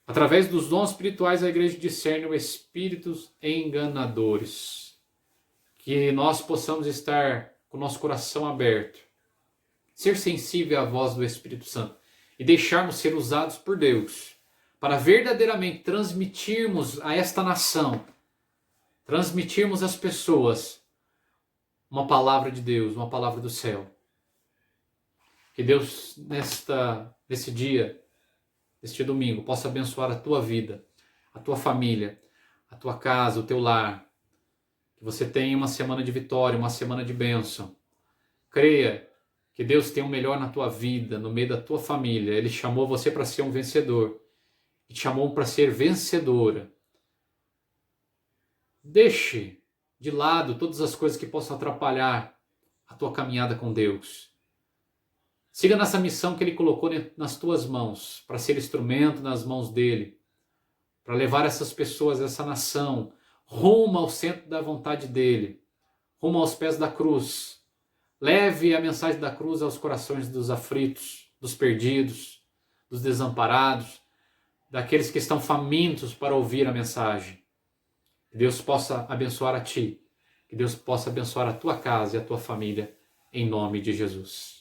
Através dos dons espirituais, a igreja discerne os espíritos enganadores. Que nós possamos estar com o nosso coração aberto, ser sensível à voz do Espírito Santo e deixarmos ser usados por Deus para verdadeiramente transmitirmos a esta nação, transmitirmos às pessoas uma palavra de Deus, uma palavra do céu. Que Deus nesse dia, este domingo, possa abençoar a tua vida, a tua família, a tua casa, o teu lar. Que você tenha uma semana de vitória, uma semana de bênção. Creia que Deus tem o melhor na tua vida, no meio da tua família. Ele chamou você para ser um vencedor. E te chamou para ser vencedora. Deixe de lado todas as coisas que possam atrapalhar a tua caminhada com Deus. Siga nessa missão que Ele colocou nas tuas mãos, para ser instrumento nas mãos dEle, para levar essas pessoas, essa nação, rumo ao centro da vontade dEle, rumo aos pés da cruz. Leve a mensagem da cruz aos corações dos aflitos, dos perdidos, dos desamparados, daqueles que estão famintos para ouvir a mensagem. Que Deus possa abençoar a ti, que Deus possa abençoar a tua casa e a tua família, em nome de Jesus.